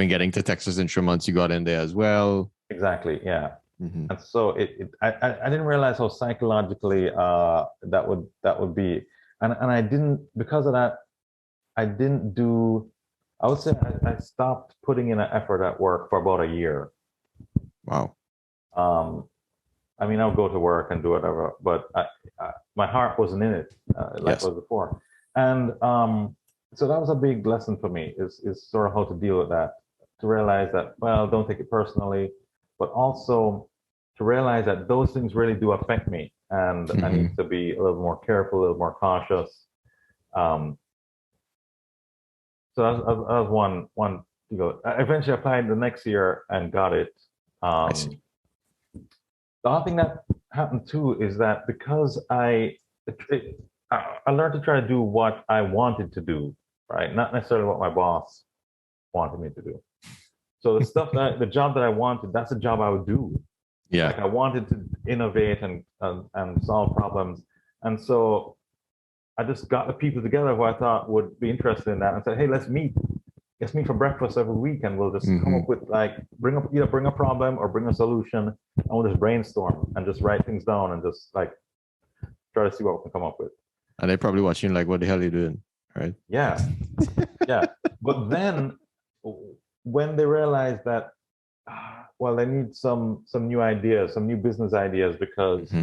getting to Texas Instruments, you got in there as well. Exactly, yeah. And so I didn't realize how psychologically that would be, and I didn't, because of that, I would say I stopped putting in an effort at work for about a year. Wow. I mean, I'll go to work and do whatever, but my heart wasn't in it like it was before. And so that was a big lesson for me, is sort of how to deal with that, to realize that, well, don't take it personally, but also to realize that those things really do affect me, and I need to be a little more careful, a little more cautious. So that was one. I eventually applied the next year and got it. The other thing that happened too is that because I learned to try to do what I wanted to do, right? Not necessarily what my boss wanted me to do. So the job that I wanted, that's a job I would do. Yeah. Like I wanted to innovate and solve problems. And so I just got the people together who I thought would be interested in that and said, hey, let's meet for breakfast every week, and we'll just come up with bring a problem or bring a solution, and we'll just brainstorm and just write things down and just try to see what we can come up with. And they're probably watching like, what the hell are you doing? Right. Yeah. Yeah. But then when they realize that, well, they need some new ideas, some new business ideas, because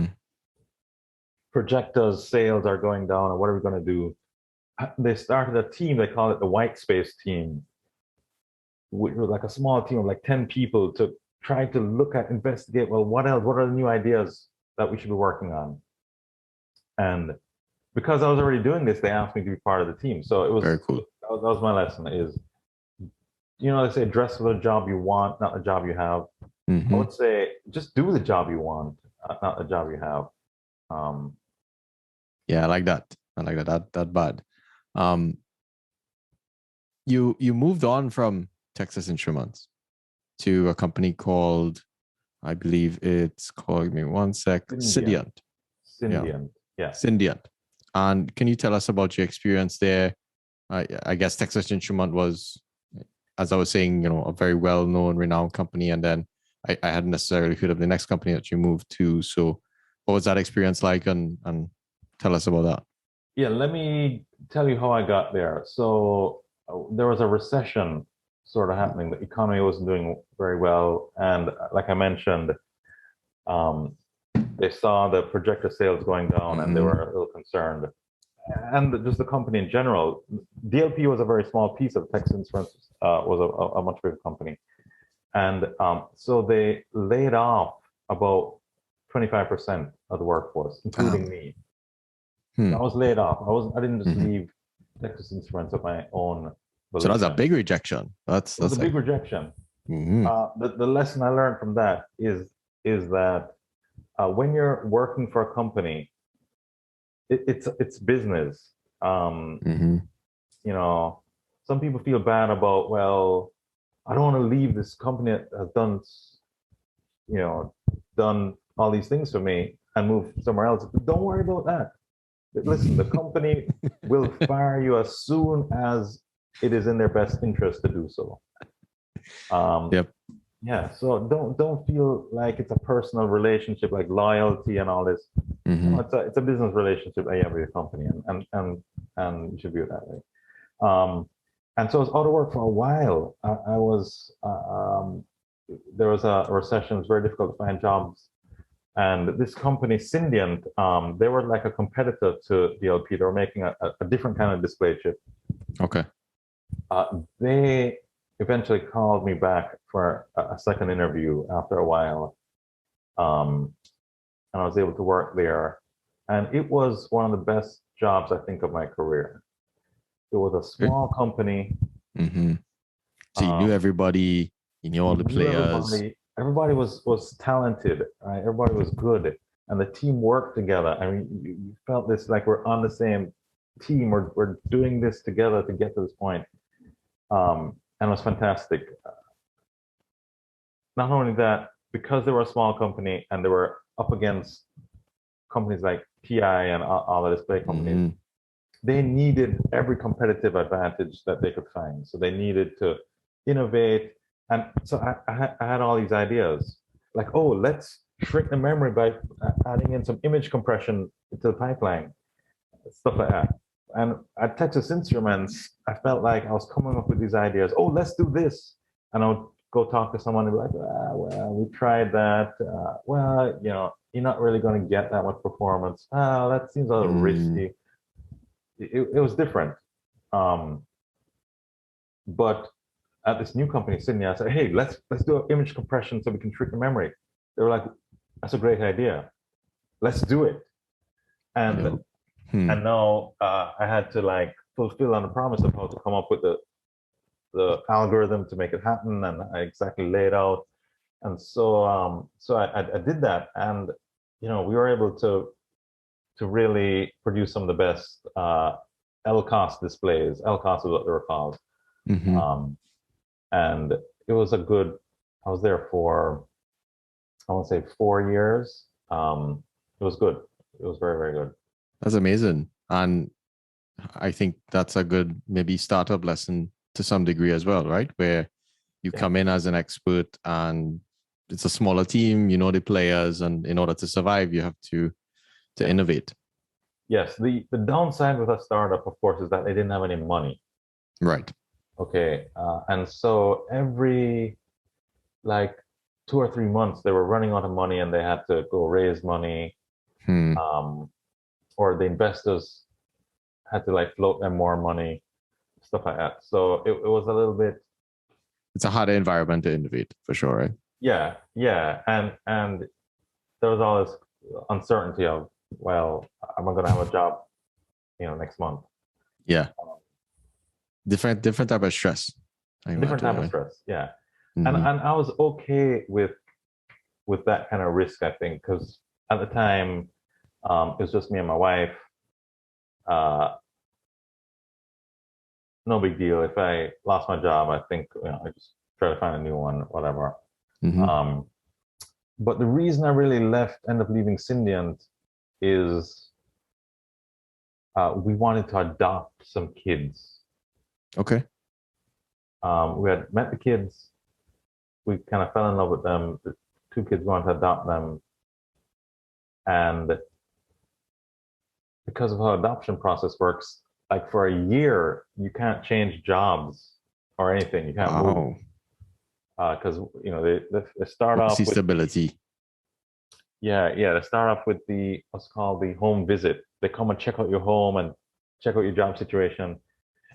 projectors sales are going down, and what are we going to do? They started a team, they call it the white space team, which was like a small team of like 10 people to try to investigate, well, what else? What are the new ideas that we should be working on? And because I was already doing this, they asked me to be part of the team. So it was very cool. That was my lesson is, they say dress for the job you want, not the job you have. I would say just do the job you want, not the job you have. Yeah, I like that. That bad. You moved on from Texas Instruments to a company called, I believe it's called, give me one sec, Syndiant. Yeah. Syndiant. And can you tell us about your experience there? I guess Texas Instrument was, as I was saying, a very well-known, renowned company, and then I hadn't necessarily heard of the next company that you moved to. So what was that experience like, and tell us about that? Yeah, let me tell you how I got there. So there was a recession. sort of happening. The economy wasn't doing very well, and like I mentioned, they saw the projected sales going down, and they were a little concerned. And just the company in general, DLP was a very small piece of Texas Instruments, was a much bigger company, and so they laid off about 25% of the workforce, including me. I was laid off. I didn't just leave Texas Instruments of my own. So that's a big rejection. That's a big rejection. The lesson I learned from that is that when you're working for a company, it's business. You know, some people feel bad about, well, I don't want to leave this company that has done, you know, done all these things for me and move somewhere else. Don't worry about that. Listen, the company will fire you as soon as it is in their best interest to do so. Yeah. So don't feel like it's a personal relationship, like loyalty and all this. No, it's a business relationship that you have with your company, and you should view it that way. And so I was out of work for a while. I was there was a recession. It was very difficult to find jobs. And this company, Syndiant, they were like a competitor to DLP. They were making a different kind of display chip. Okay. They eventually called me back for a second interview after a while. And I was able to work there. And it was one of the best jobs, I think, of my career. It was a small company. So you knew everybody, you knew all the players. Everybody was talented, right? Everybody was good, and the team worked together. I mean, you felt this like we're on the same team. We're doing this together to get to this point, and it was fantastic. Not only that, because they were a small company and they were up against companies like TI and all the display companies, they needed every competitive advantage that they could find. So they needed to innovate. And so I had all these ideas, like, oh, let's shrink the memory by adding in some image compression into the pipeline, stuff like that. And at Texas Instruments, I felt like I was coming up with these ideas. Oh, let's do this. And I would go talk to someone and be like, well, we tried that. Well, you know, you're not really going to get that much performance. Oh, that seems a little risky. It was different. But at this new company, Sydney, I said, hey, let's do image compression so we can shrink the memory. They were like, that's a great idea. Let's do it. And and now I had to like fulfill on the promise of how to come up with the algorithm to make it happen, and I exactly laid out. And so I did that, and you know, we were able to really produce some of the best LCOS displays. LCOS is what they were called. And it was I was there for, I want to say 4 years. It was good. It was very, very good. That's amazing. And I think that's a good maybe startup lesson to some degree as well, right? Where you come in as an expert and it's a smaller team, you know the players, and in order to survive, you have to innovate. Yes. The downside with a startup, of course, is that they didn't have any money. Right. Okay. And so every like 2 or 3 months, they were running out of money and they had to go raise money. Or the investors had to like float them more money, stuff like that. So it was a little bit. It's a harder environment to innovate for sure, right? Yeah. And there was all this uncertainty of, well, am I going to have a job, you know, next month? Yeah. Different type of stress. Different type of stress. Yeah. And I was okay with that kind of risk, I think, because at the time, it was just me and my wife. No big deal. If I lost my job, I think, you know, I just try to find a new one, whatever. But the reason I really ended up leaving Syndiant is we wanted to adopt some kids. Okay. We had met the kids. We kind of fell in love with them. The 2 kids wanted to adopt them. And because of how adoption process works, like for a year, you can't change jobs or anything. You can't move because they start off with stability. They start off with what's called the home visit. They come and check out your home and check out your job situation,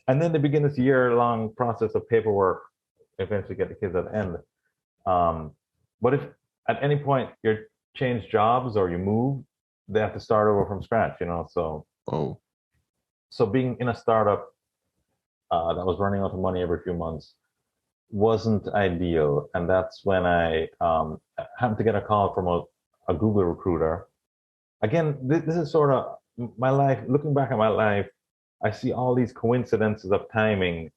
and then they begin this year-long process of paperwork. Eventually, get the kids at the end. But if at any point you change jobs or you move, they have to start over from scratch. So being in a startup that was running out of money every few months wasn't ideal, and that's when I happened to get a call from a Google recruiter. Again, this is sort of my life. Looking back at my life, I see all these coincidences of timing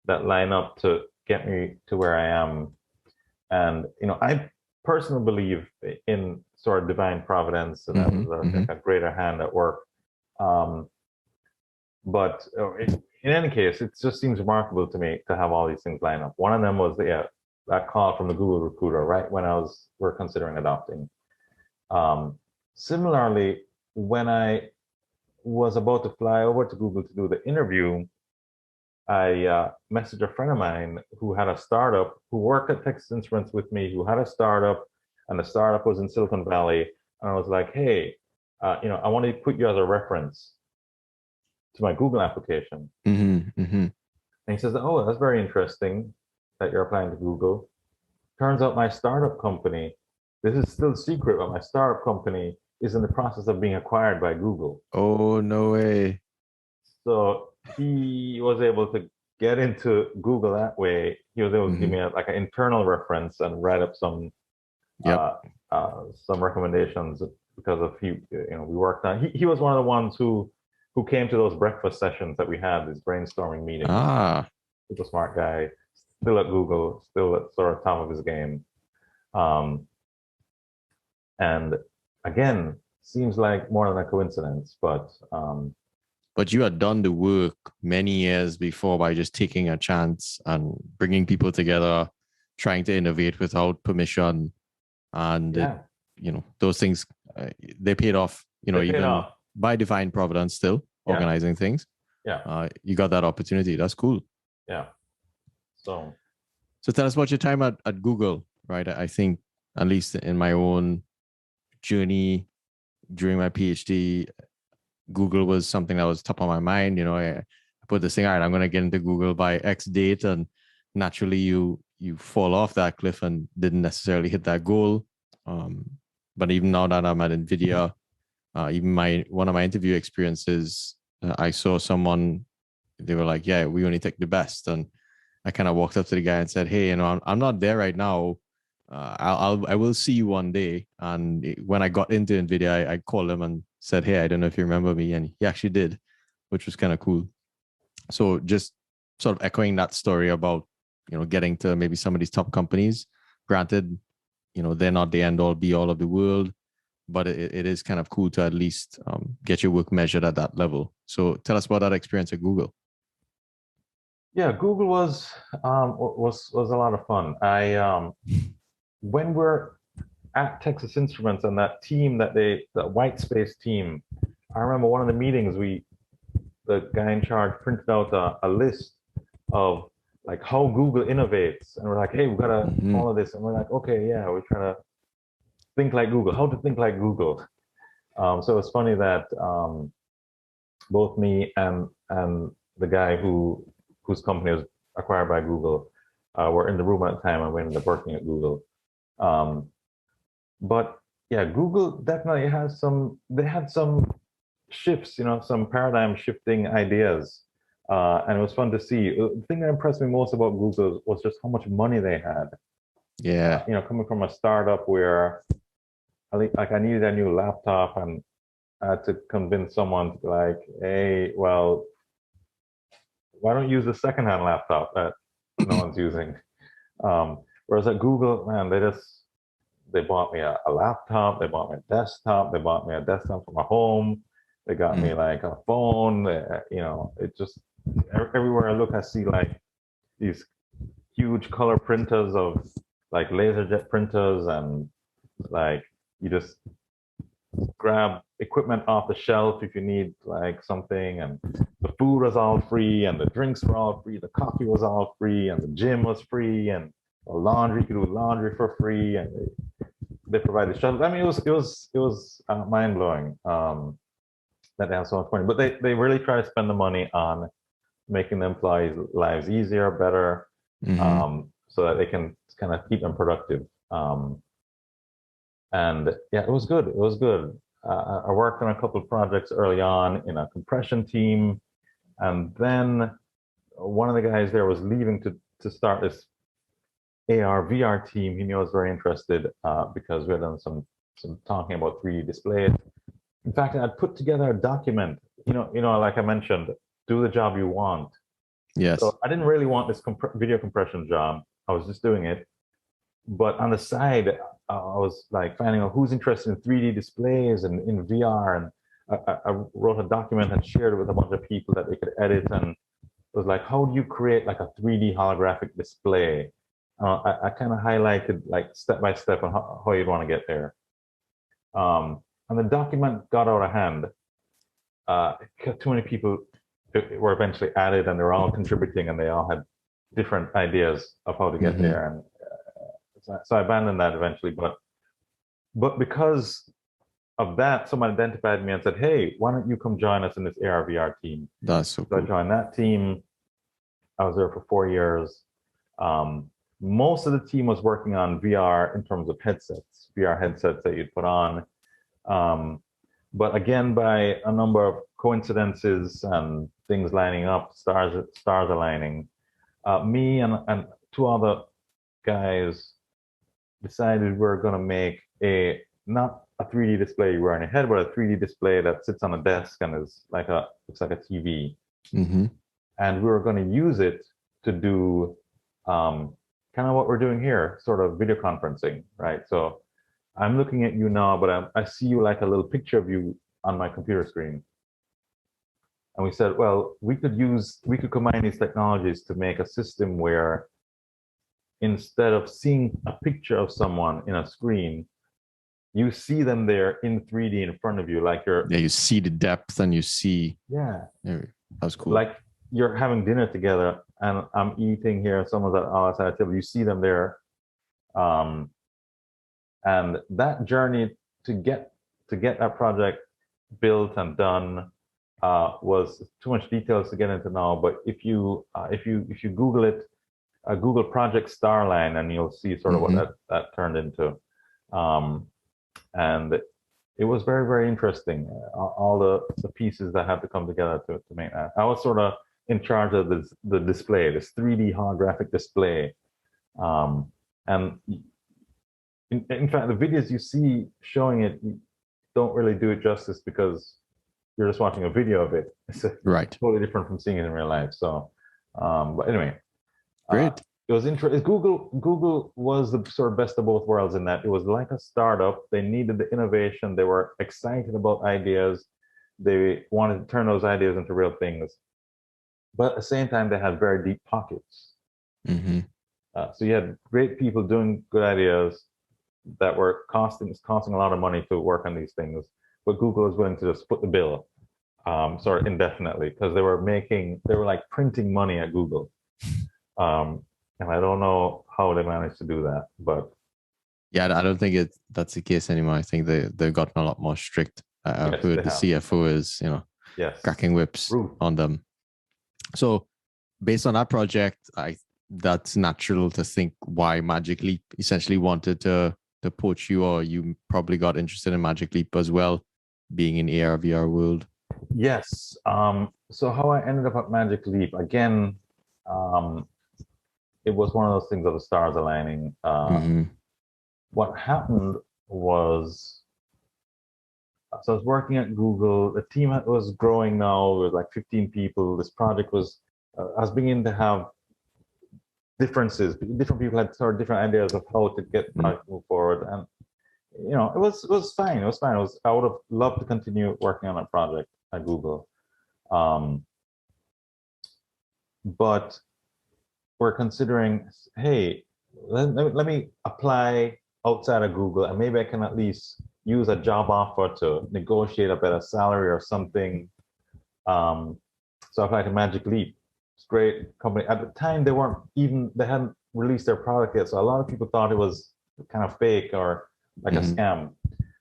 that line up to get me to where I am. And I personally believe in sort of divine providence and a greater hand at work. But in any case, it just seems remarkable to me to have all these things line up. One of them was that call from the Google recruiter right when we're considering adopting. Similarly, when I was about to fly over to Google to do the interview, I messaged a friend of mine who had a startup, who worked at Texas Instruments with me, who had a startup, and the startup was in Silicon Valley. And I was like, hey, I want to put you as a reference to my Google application. And he says, oh, that's very interesting that you're applying to Google. Turns out my startup company, this is still secret, but my startup company is in the process of being acquired by Google. Oh, no way. So he was able to get into Google that way. He was able to give me an internal reference and write up some recommendations because of we worked on. He was one of the ones who came to those breakfast sessions that we had, these brainstorming meetings. He's a smart guy, still at Google, still at sort of top of his game. And again, seems like more than a coincidence, but you had done the work many years before by just taking a chance and bringing people together, trying to innovate without permission. And, those things, they paid off, by divine providence still, organizing things. You got that opportunity. That's cool. Yeah. So tell us about your time at Google, right? I think, at least in my own journey during my PhD, Google was something that was top of my mind. I put this thing, all right, I'm going to get into Google by X date, and naturally you fall off that cliff and didn't necessarily hit that goal. But even now that I'm at NVIDIA, even one of my interview experiences, I saw someone, they were like, yeah, we only take the best. And I kind of walked up to the guy and said, hey, I'm not there right now. I will see you one day. And when I got into NVIDIA, I called him and said, hey, I don't know if you remember me. And he actually did, which was kind of cool. So just sort of echoing that story about, getting to maybe some of these top companies. Granted, they're not the end all be all of the world, but it is kind of cool to at least get your work measured at that level. So tell us about that experience at Google. Yeah, Google was a lot of fun. When we're at Texas Instruments and that team the white space team, I remember one of the meetings, the guy in charge printed out a list of like how Google innovates, and we're like, hey, we've got to follow this, and we're like, okay, yeah, we're trying to think like Google, how to think like Google. So it's funny that both me and the guy whose company was acquired by Google were in the room at the time, and we ended up working at Google. But yeah, Google definitely had some shifts, some paradigm shifting ideas. And it was fun to see. The thing that impressed me most about Google was just how much money they had. Yeah. Coming from a startup where I needed a new laptop, and I had to convince someone to be like, hey, well, why don't you use the secondhand laptop that no one's using? Whereas at Google, man, they bought me a laptop, they bought me a desktop, they bought me a desktop for my home, they got me like a phone. It just everywhere I look, I see like these huge color printers of like laser jet printers, and like you just grab equipment off the shelf if you need like something, and the food was all free, and the drinks were all free, the coffee was all free, and the gym was free, and the laundry, you could do laundry for free, and they provided shuttles. I mean, it was mind blowing that they have so much money, but they really try to spend the money on making the employees' lives easier, better, so that they can kind of keep them productive. And yeah, it was good. It was good. I worked on a couple of projects early on in a compression team, and then one of the guys there was leaving to start this AR VR team. He knew I was very interested because we had done some talking about 3D displays. In fact, I'd put together a document. You know, like I mentioned, do the job you want. Yes. So I didn't really want this video compression job. I was just doing it. But on the side, I was like finding out who's interested in 3D displays and in VR. And I wrote a document and shared it with a bunch of people that they could edit. And it was like, how do you create like a 3D holographic display? I kind of highlighted like step by step on how you'd want to get there. And the document got out of hand. Too many people were eventually added, and they were all contributing, and they all had different ideas of how to get there. And so I abandoned that eventually. But because of that, someone identified me and said, "Hey, why don't you come join us in this AR VR team?" That's so cool. I joined that team. I was there for 4 years. Most of the team was working on VR in terms of headsets, VR headsets that you'd put on. But again, by a number of coincidences and things lining up, stars aligning, me and two other guys decided we're going to make not a 3D display wearing a head, but a 3D display that sits on a desk and looks like a TV. And we were going to use it to do kind of what we're doing here, sort of video conferencing, right? So I'm looking at you now, but I see you like a little picture of you on my computer screen. And we said, well, we could combine these technologies to make a system where instead of seeing a picture of someone in a screen, you see them there in 3D in front of you, like you see the depth and you see. Yeah. That's cool. Like you're having dinner together and I'm eating here, someone's at our side table, you see them there. And that journey to get that project built and done was too much details to get into now. But if you Google it, Google Project Starline, and you'll see sort of what that turned into. And it was very, very interesting. All the pieces that had to come together to make that. I was sort of in charge of the display, this 3D holographic display. And in fact, the videos you see showing it don't really do it justice because you're just watching a video of it. It's right. Totally different from seeing it in real life. So, but anyway, great. It was interesting. Google was the sort of best of both worlds in that it was like a startup. They needed the innovation. They were excited about ideas. They wanted to turn those ideas into real things. But at the same time, they had very deep pockets. So you had great people doing good ideas that were costing a lot of money to work on these things. But Google was willing to just foot the bill sort of indefinitely because they were like printing money at Google. And I don't know how they managed to do that, but yeah, I don't think that's the case anymore. I think they've gotten a lot more strict. I've heard the CFO is, cracking whips on them. So based on that project, that's natural to think why Magic Leap essentially wanted to poach you, or you probably got interested in Magic Leap as well, being in AR VR world. Yes. So how I ended up at Magic Leap, again, it was one of those things of the stars aligning. What happened was, so I was working at Google. The team was growing now. It was like 15 people. This project was, I was beginning to have differences. Different people had sort of different ideas of how to get the project move forward. And, it was fine. It was fine. I would have loved to continue working on a project at Google. But we're considering, hey, let me apply outside of Google, and maybe I can at least use a job offer to negotiate a better salary or something. So I applied to Magic Leap. It's a great company. At the time, they hadn't released their product yet, so a lot of people thought it was kind of fake or like a scam.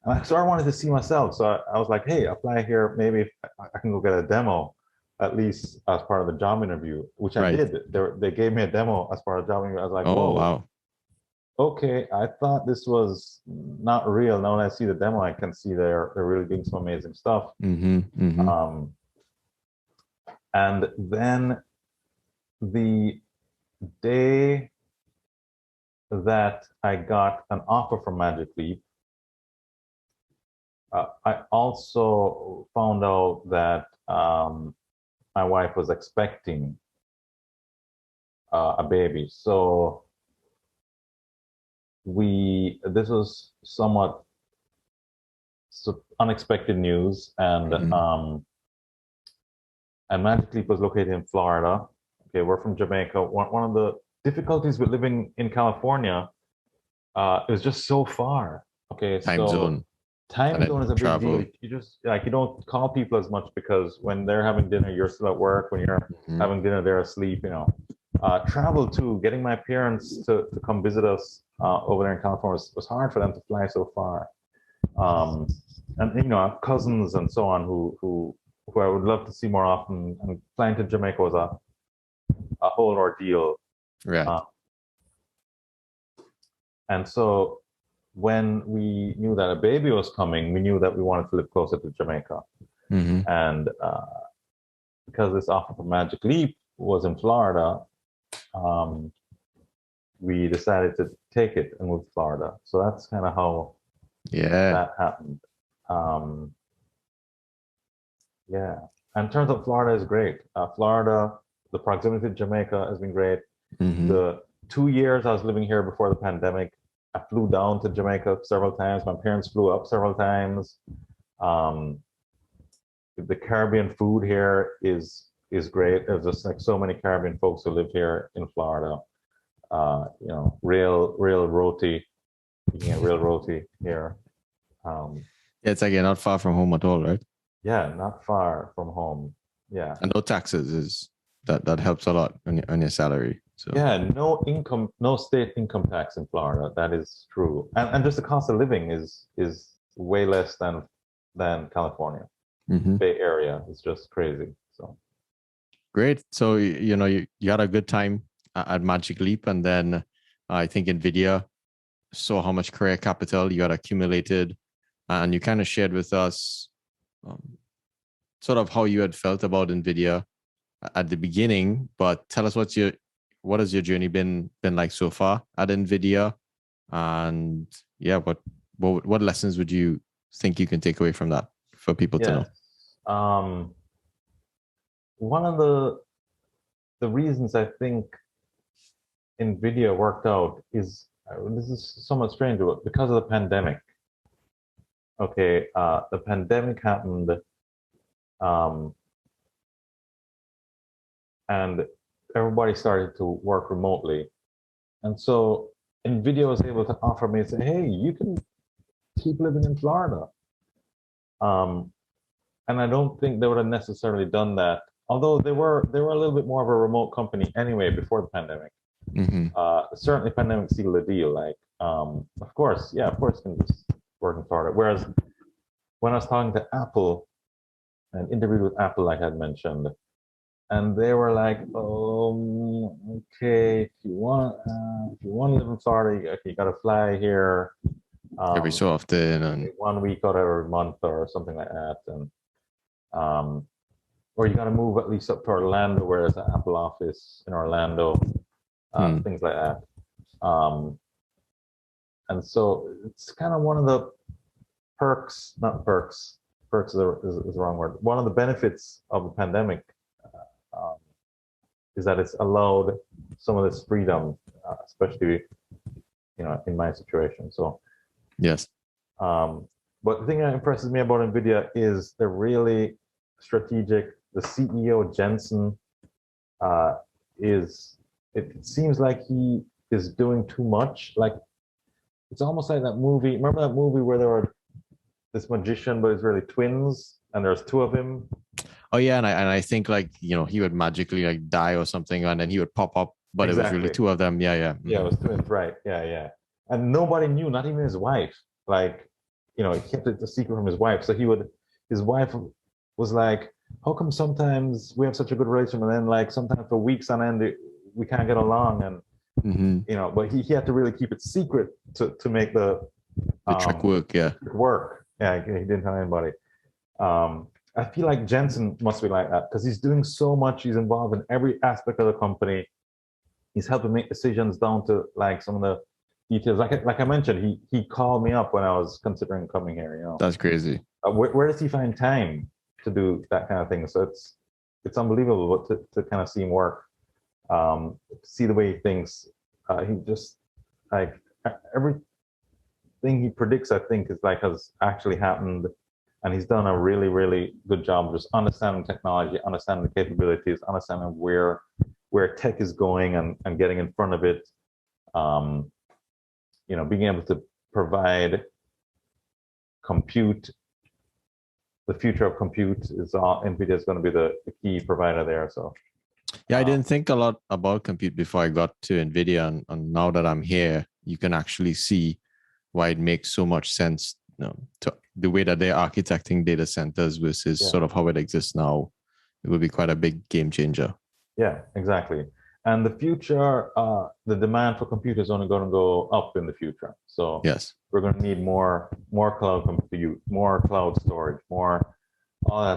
And so I wanted to see myself. So I was like, hey, apply here. Maybe I can go get a demo, at least as part of the job interview, which I did. They gave me a demo as part of the job interview. I was like, oh, whoa, wow. Okay, I thought this was not real. Now when I see the demo, I can see they're really doing some amazing stuff. And then the day that I got an offer from Magic Leap, I also found out that my wife was expecting a baby. So this was somewhat unexpected news, and Magic Leap was located in Florida. Okay, we're from Jamaica. One of the difficulties with living in California, it was just so far. Okay, time zone is a big deal. You just you don't call people as much because when they're having dinner, you're still at work. When you're having dinner, they're asleep. You know, travel too. Getting my parents to come visit us over there in California was hard for them to fly so far. And you know, I have cousins and so on who I would love to see more often. And flying to Jamaica was a whole ordeal. Right. And so when we knew that a baby was coming, we knew that we wanted to live closer to Jamaica. And because this offer from Magic Leap was in Florida, we decided to take it and move to Florida. So that's kind of how that happened. And turns out Florida is great. Florida, the proximity to Jamaica has been great. The 2 years I was living here before the pandemic, I flew down to Jamaica several times. My parents flew up several times. The Caribbean food here is great. There's just like so many Caribbean folks who live here in Florida. You know, real roti. You can get real roti here. It's again not far from home at all, right? Yeah, not far from home. Yeah, and no taxes that helps a lot on your salary. So yeah, no state income tax in Florida. That is true, and just the cost of living is way less than California. Bay Area is just crazy. So great. So you know you had a good time at Magic Leap, and then I think NVIDIA saw how much career capital you had accumulated, and you kind of shared with us sort of how you had felt about NVIDIA at the beginning. But tell us what has your journey been like so far at NVIDIA, and what lessons would you think you can take away from that for people to know? One of the reasons I think NVIDIA worked out is this is somewhat strange, but because of the pandemic. Okay, the pandemic happened, and everybody started to work remotely, and so NVIDIA was able to offer me and say, "Hey, you can keep living in Florida." And I don't think they would have necessarily done that, although they were a little bit more of a remote company anyway before the pandemic. Certainly, pandemic sealed the deal. Like, of course, you can just work in Florida. Whereas when I was talking to Apple and interviewed with Apple, like I had mentioned, and they were like, okay, if you want to live in Florida, you got to fly here every so often, and 1 week out every month or something like that, and or you got to move at least up to Orlando, where there's an Apple office in Orlando, things like that. And so it's kind of one of the perks is the wrong word. One of the benefits of the pandemic is that it's allowed some of this freedom, especially, you know, in my situation. So yes. But the thing that impresses me about NVIDIA is they're really strategic. The CEO, Jensen, it seems like he is doing too much. Like, it's almost like that movie. Remember that movie where there were this magician, but it's really twins, and there's two of him. Oh yeah, and I think like he would magically like die or something, and then he would pop up, but it was really two of them. Yeah, yeah. Yeah, it was twins, right? Yeah. And nobody knew, not even his wife. Like, he kept it a secret from his wife. So his wife was like, "How come sometimes we have such a good relationship, and then like sometimes for weeks on end we can't get along?" And but he had to really keep it secret to make the trick work. Yeah, he didn't tell anybody. I feel like Jensen must be like that because he's doing so much. He's involved in every aspect of the company. He's helping make decisions down to like some of the details. Like I mentioned, he called me up when I was considering coming here. That's crazy. Where does he find time to do that kind of thing? So it's unbelievable to kind of see him work, see the way he thinks. He just like everything he predicts, I think, is like has actually happened. And he's done a really, really good job of just understanding technology, understanding the capabilities, understanding where tech is going and getting in front of it. Being able to provide compute, the future of compute is all NVIDIA is going to be the key provider there. So yeah, I didn't think a lot about compute before I got to NVIDIA, and now that I'm here, you can actually see why it makes so much sense. To the way that they're architecting data centers versus sort of how it exists now. It will be quite a big game changer. Yeah, exactly. And the future, the demand for compute is only going to go up in the future. So yes, we're going to need more cloud compute, more cloud storage, more. All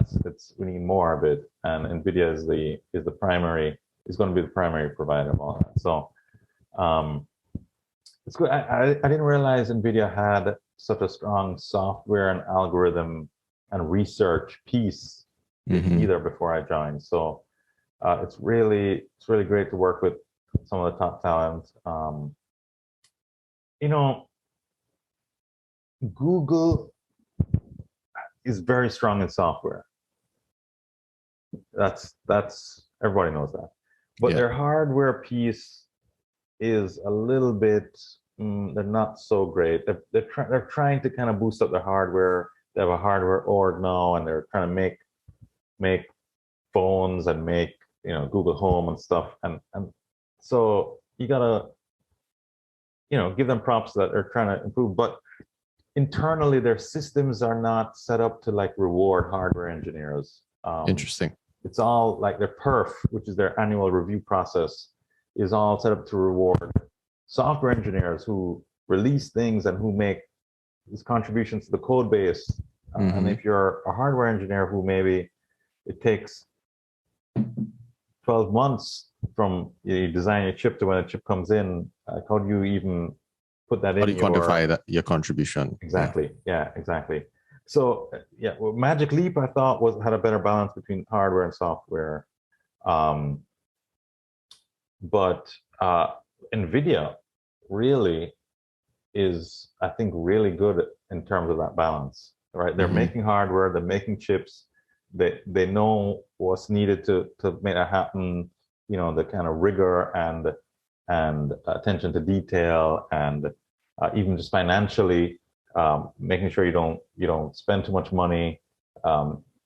we need more of it. And NVIDIA is going to be the primary provider of all that. So it's good. I didn't realize NVIDIA had such a strong software and algorithm and research piece either before I joined. So it's really great to work with some of the top talent. Google is very strong in software. That's everybody knows that. But their hardware piece is a little bit. They're not so great. They're trying to kind of boost up their hardware. They have a hardware org now, and they're trying to make phones and make Google Home and stuff. And so you gotta give them props that they're trying to improve. But internally, their systems are not set up to like reward hardware engineers. Interesting. It's all like their perf, which is their annual review process, is all set up to reward software engineers who release things and who make these contributions to the code base. And if you're a hardware engineer who maybe it takes 12 months from you design your chip to when a chip comes in, how do you even put that in? How do you quantify your contribution? Exactly. Yeah, exactly. So Magic Leap I thought had a better balance between hardware and software. But NVIDIA really is, I think, really good in terms of that balance, right? They're making hardware, they're making chips, they know what's needed to make that happen, the kind of rigor and attention to detail, and even just financially, making sure you don't spend too much money.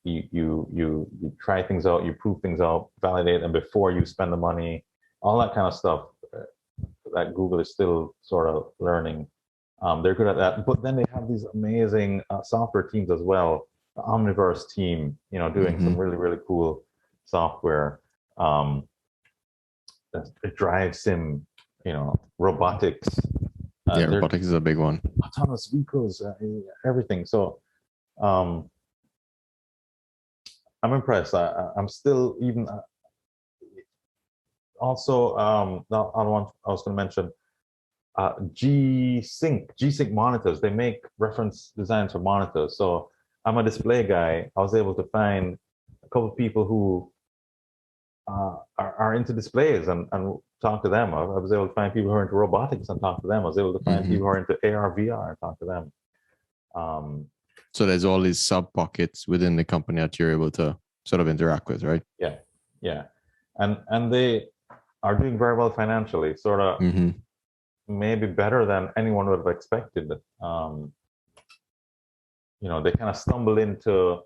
You try things out, you prove things out, validate them before you spend the money, all that kind of stuff that Google is still sort of learning. They're good at that, but then they have these amazing software teams as well. The Omniverse team, doing some really, really cool software. Drive sim, robotics. Robotics is a big one. Autonomous vehicles, everything. So I'm impressed. I'm still even. Also, I was going to mention G-Sync monitors. They make reference designs for monitors. So I'm a display guy. I was able to find a couple of people who are into displays and talk to them. I was able to find people who are into robotics and talk to them. I was able to find people who are into AR, VR and talk to them. So there's all these sub pockets within the company that you're able to sort of interact with, right? Yeah. And they are doing very well financially, sort of maybe better than anyone would have expected. they kind of stumbled into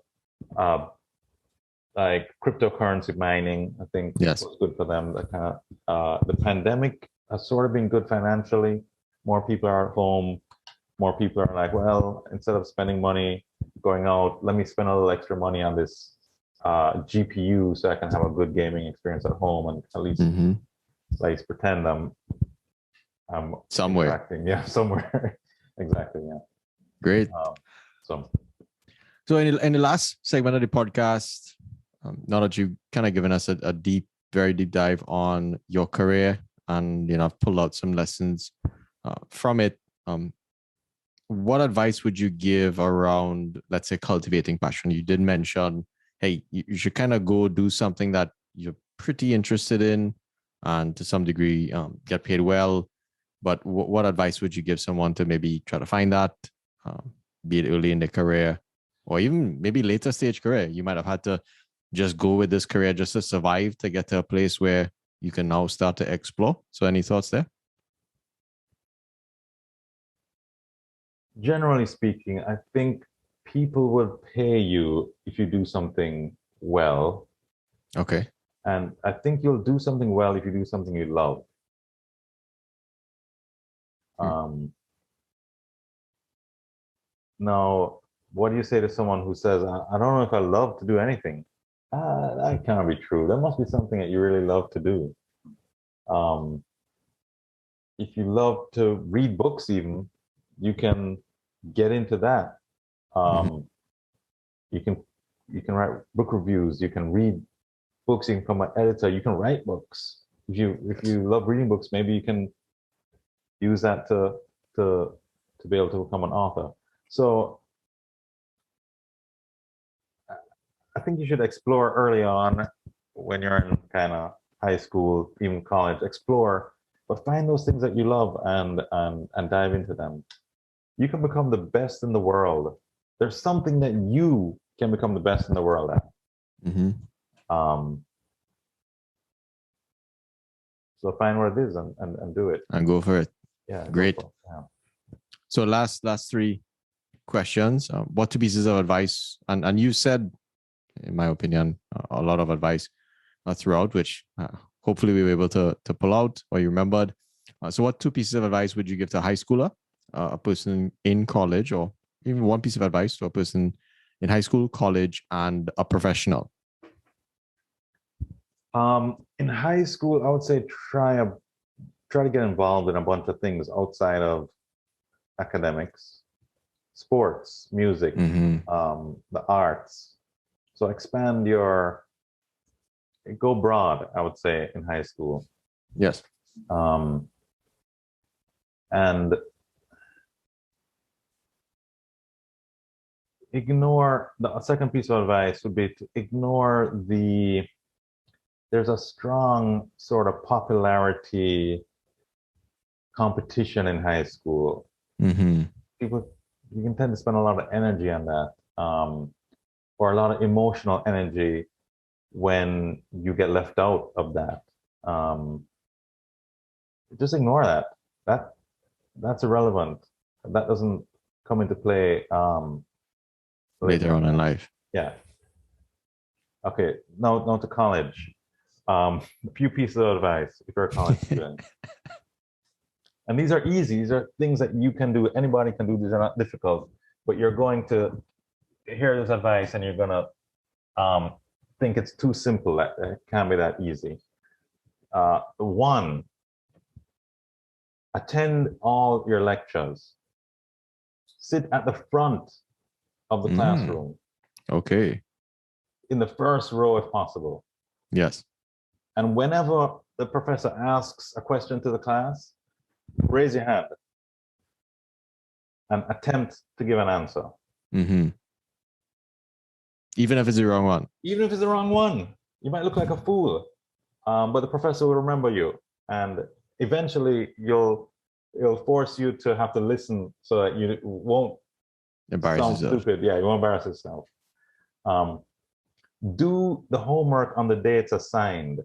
like cryptocurrency mining. I think Yes. was good for them. That kind of the pandemic has sort of been good financially. More people are at home. More people are like, well, instead of spending money going out, let me spend a little extra money on this GPU so I can have a good gaming experience at home and at least pretend I'm somewhere. interacting. Yeah, somewhere. Exactly. Yeah. Great. So in the last segment of the podcast, now that you've kind of given us a very deep dive on your career, and I've pulled out some lessons from it. What advice would you give around, let's say, cultivating passion? You did mention, hey, you should kind of go do something that you're pretty interested in, and to some degree get paid well. But what advice would you give someone to maybe try to find that, be it early in their career, or even maybe later stage career? You might have had to just go with this career just to survive, to get to a place where you can now start to explore. So any thoughts there? Generally speaking, I think people will pay you if you do something well. Okay. And I think you'll do something well if you do something you love. Now, what do you say to someone who says, I don't know if I love to do anything? That can't be true. There must be something that you really love to do. If you love to read books even, you can get into that. You can write book reviews, you can read books, you can become an editor, you can write books. If you love reading books, maybe you can use that to be able to become an author. So I think you should explore early on when you're in kind of high school, even college, explore, but find those things that you love and dive into them. You can become the best in the world. There's something that you can become the best in the world at. So find what it is and do it. And go for it. Yeah. Great. So last three questions. What two pieces of advice? And you said, in my opinion, a lot of advice throughout, which hopefully we were able to pull out or you remembered. So what two pieces of advice would you give to a high schooler, a person in college, or even one piece of advice to a person in high school, college, and a professional? In high school, I would say try to get involved in a bunch of things outside of academics, sports, music, the arts. So go broad, I would say, in high school. Yes. And ignore, the second piece of advice would be to ignore there's a strong sort of popularity competition in high school. People, you can tend to spend a lot of energy on that, or a lot of emotional energy when you get left out of that. Just ignore that. That's irrelevant. That doesn't come into play later on in life. Yeah. Okay. Now to college. A few pieces of advice if you're a college student. And these are easy. These are things that you can do. Anybody can do. These are not difficult. But you're going to hear this advice and you're going to think it's too simple. That it can't be that easy. One, attend all your lectures. Sit at the front of the classroom. Okay. In the first row if possible. Yes. And whenever the professor asks a question to the class, raise your hand and attempt to give an answer. Even if it's the wrong one. Even if it's the wrong one. You might look like a fool, but the professor will remember you. And eventually it'll force you to have to listen so that you won't sound stupid. Yeah, you won't embarrass yourself. Do the homework on the day it's assigned,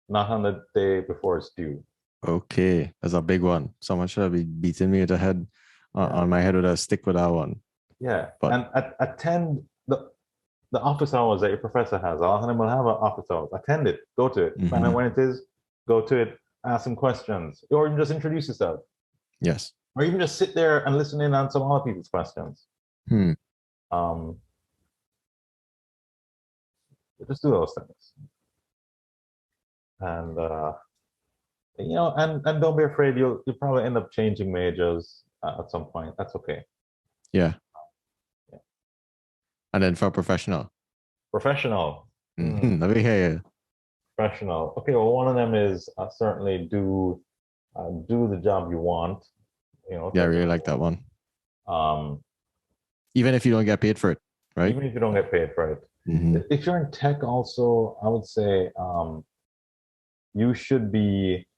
not on the day before it's due. Okay, that's a big one. Someone should have been beating me with a head on my head with a stick with that one. Yeah, But- and attend the office hours that your professor has. A lot of them will have an office hours. Attend it. Go to it. Find out when it is. Go to it. Ask some questions, or even just introduce yourself, Yes. or even just sit there and listen in on some other people's questions. Just do those things, and and don't be afraid. You'll probably end up changing majors at some point. That's okay. Yeah. And then for professional. Professional. Let me hear you. Professional. Okay. Well, one of them is certainly do the job you want. Yeah, I really like that one. Even if you don't get paid for it, right? Even if you don't get paid for it. If you're in tech, also, I would say you should be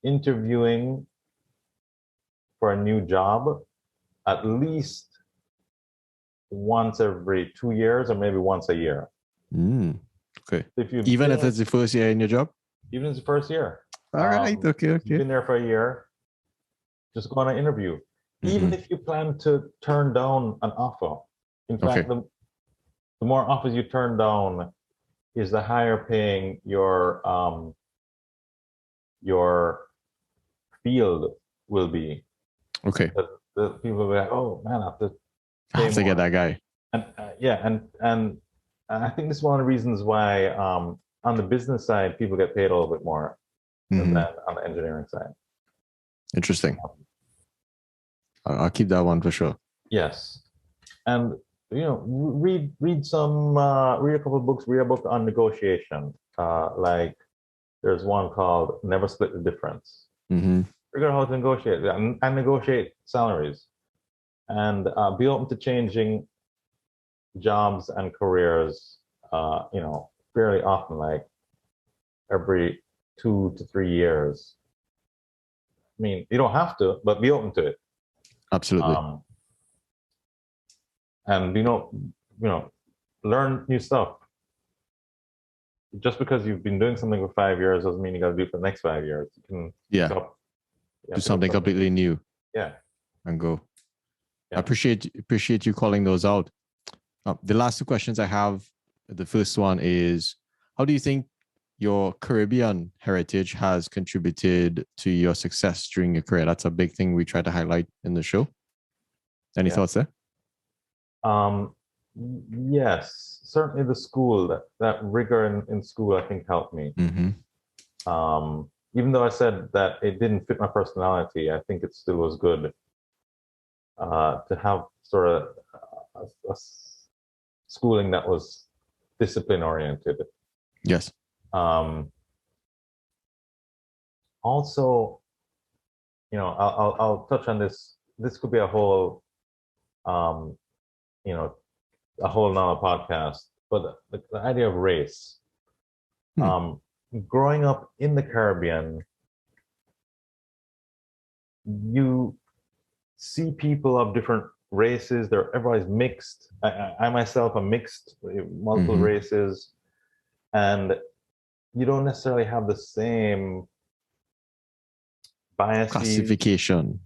interviewing for a new job at least once every 2 years, or maybe once a year. Okay. If even if it's the first year in your job? Even if it's the first year. All right. Okay. You've been there for a year. Just go on an interview. Even if you plan to turn down an offer. In fact, the more offers you turn down is the higher paying your field will be. Okay. The people will be like, oh man, I have to get that guy. And and I think this is one of the reasons why on the business side people get paid a little bit more than on the engineering side. Interesting. I'll keep that one for sure. Yes, and read a couple of books. Read a book on negotiation. Like there's one called "Never Split the Difference." Figure out how to negotiate and negotiate salaries, and be open to changing jobs and careers. Fairly often, like every 2 to 3 years. I mean, you don't have to, but be open to it. Absolutely. And learn new stuff. Just because you've been doing something for 5 years doesn't mean you got to do it for the next 5 years. You can do something completely new. Yeah, and go. Yeah. I appreciate you calling those out. The last two questions I have. The first one is, how do you think your Caribbean heritage has contributed to your success during your career? That's a big thing we try to highlight in the show. Any thoughts there? Yes, certainly the school, that rigor in school, I think helped me. Even though I said that it didn't fit my personality, I think it still was good to have sort of a schooling that was discipline oriented. Yes. Also, I'll touch on this. This could be a whole, a whole nother podcast. But the idea of race, growing up in the Caribbean, you see people of different races. Everybody's mixed. I myself am mixed, multiple races, and you don't necessarily have the same biases, classifications,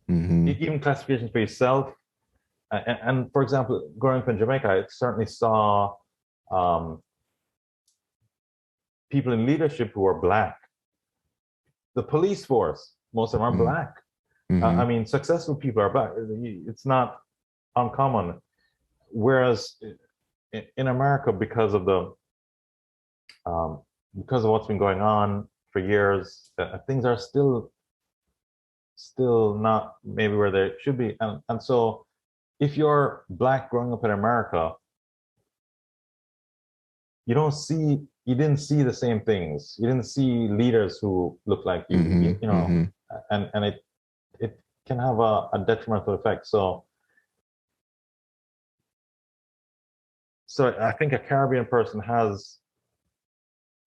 even classifications for yourself. And for example, growing up in Jamaica, I certainly saw people in leadership who are Black. The police force, most of them are Black. I mean, successful people are Black. It's not uncommon. Whereas in America, because of what's been going on for years, things are still not maybe where they should be. And so if you're Black growing up in America, you didn't see the same things. You didn't see leaders who look like you, and it can have a detrimental effect. So I think a Caribbean person has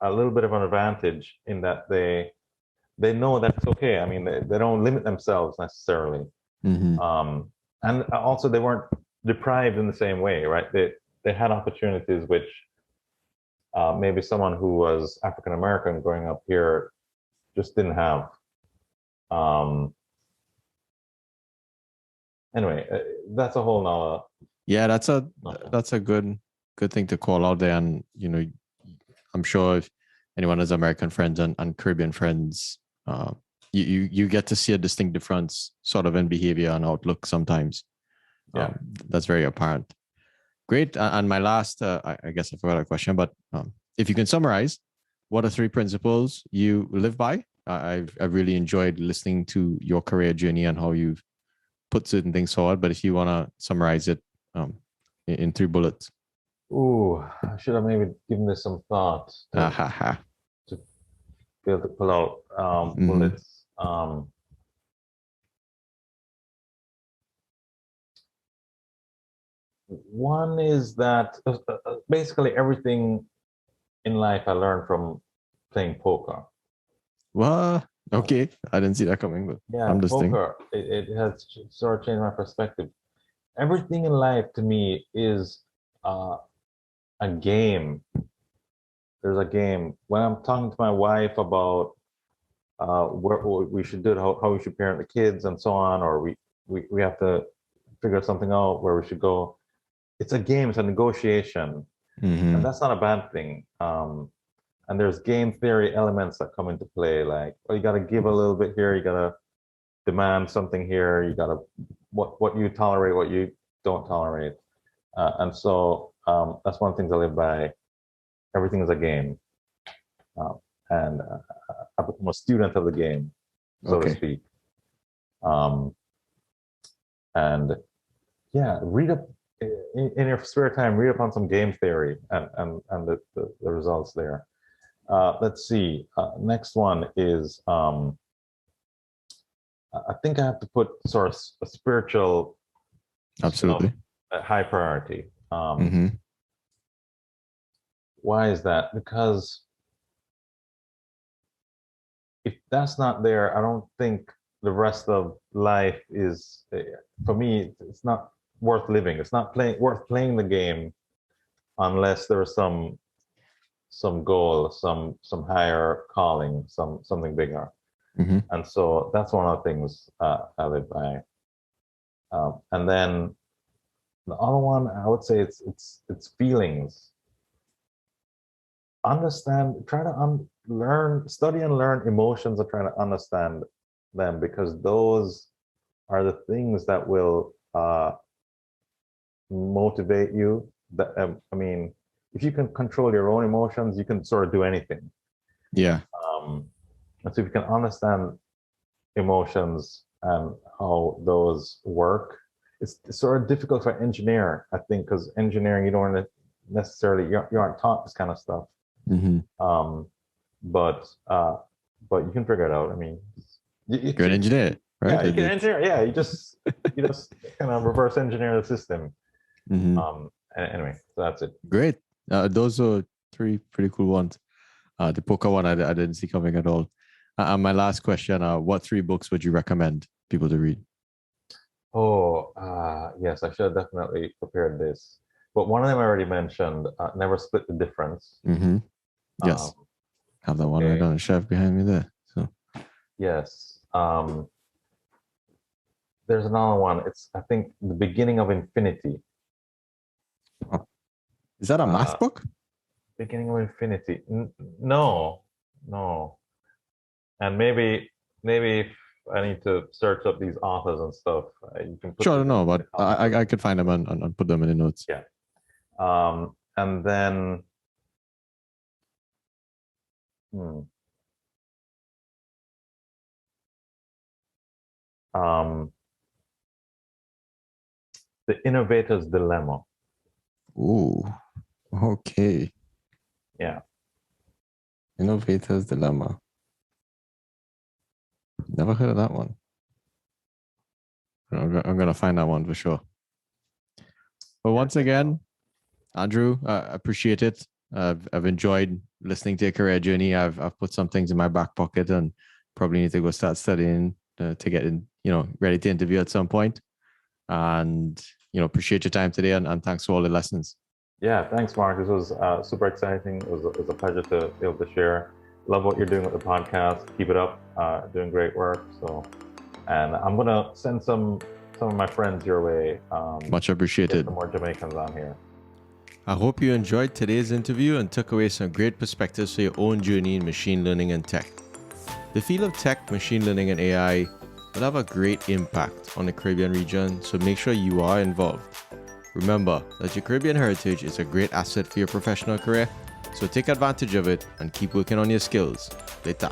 a little bit of an advantage in that they know that it's okay. I mean, they don't limit themselves necessarily. And also they weren't deprived in the same way, right? They had opportunities which maybe someone who was African American growing up here just didn't have. anyway, that's a whole nother. Yeah, that's a good thing to call out there. And I'm sure if anyone has American friends and Caribbean friends, you get to see a distinct difference sort of in behavior and outlook sometimes. Yeah, that's very apparent. Great. And my last, I guess I forgot a question, but if you can summarize, what are 3 principles you live by? I've really enjoyed listening to your career journey and how you've put certain things forward. But if you want to summarize it in 3 bullets. Ooh, I should have maybe given this some thought to be able to pull out bullets. One is that basically everything in life I learned from playing poker. Well, okay, I didn't see that coming, but yeah, I'm listening. Poker, it has sort of changed my perspective. Everything in life to me is a game. There's a game. When I'm talking to my wife about what we should do, how we should parent the kids and so on, or we have to figure something out where we should go. It's a game, it's a negotiation. And that's not a bad thing. And there's game theory elements that come into play, like, well, you got to give a little bit here, you got to demand something here, you got to what you tolerate, what you don't tolerate. And so that's one of the things I live by. Everything is a game. And I become a student of the game, so to speak. And yeah, read up in your spare time, read up on some game theory and the results there. Let's see. Next one is I think I have to put sort of a spiritual absolutely at high priority. Why is that? Because if that's not there, I don't think the rest of life is, for me, it's not worth living. It's not worth playing the game unless there's some goal, some higher calling, something bigger. And so that's one of the things I live by. And then the other one, I would say it's feelings. Try to study and learn emotions and try to understand them, because those are the things that will motivate you. I mean, if you can control your own emotions, you can sort of do anything. Yeah. And so if you can understand emotions and how those work, it's sort of difficult for an engineer, I think, because engineering, you don't necessarily, you aren't taught this kind of stuff. But you can figure it out. I mean, you're an engineer, right? Yeah, you can engineer. Yeah, you just kind of reverse engineer the system. Anyway, so that's it. Great. Those are 3 pretty cool ones. The poker one I didn't see coming at all. And my last question: what 3 books would you recommend people to read? Oh, yes, I should have definitely prepared this. But one of them I already mentioned. Never Split the Difference. Yes, have that one right on the shelf behind me there. So yes, there's another one. It's, I think, The Beginning of Infinity. Is that a math book? Beginning of Infinity. No. And maybe if I need to search up these authors and stuff, you can put. Sure, no, but I could find them and put them in the notes. Yeah. And then. The Innovator's Dilemma. Ooh, okay. Yeah. Innovator's Dilemma. Never heard of that one. I'm going to find that one for sure. But once again, Andrew, I appreciate it. I've enjoyed listening to your career journey. I've put some things in my back pocket and probably need to go start studying to get in, ready to interview at some point. And, appreciate your time today and thanks for all the lessons. Yeah, thanks, Mark. This was super exciting. It was a pleasure to be able to share. Love what you're doing with the podcast. Keep it up. Doing great work. So, and I'm gonna send some some of my friends your way. Much Get apprecited. some more Jamaicans on here. I hope you enjoyed today's interview and took away some great perspectives for your own journey in machine learning and tech. The field of tech, machine learning, and AI will have a great impact on the Caribbean region, so make sure you are involved. Remember that your Caribbean heritage is a great asset for your professional career, so take advantage of it and keep working on your skills. Later.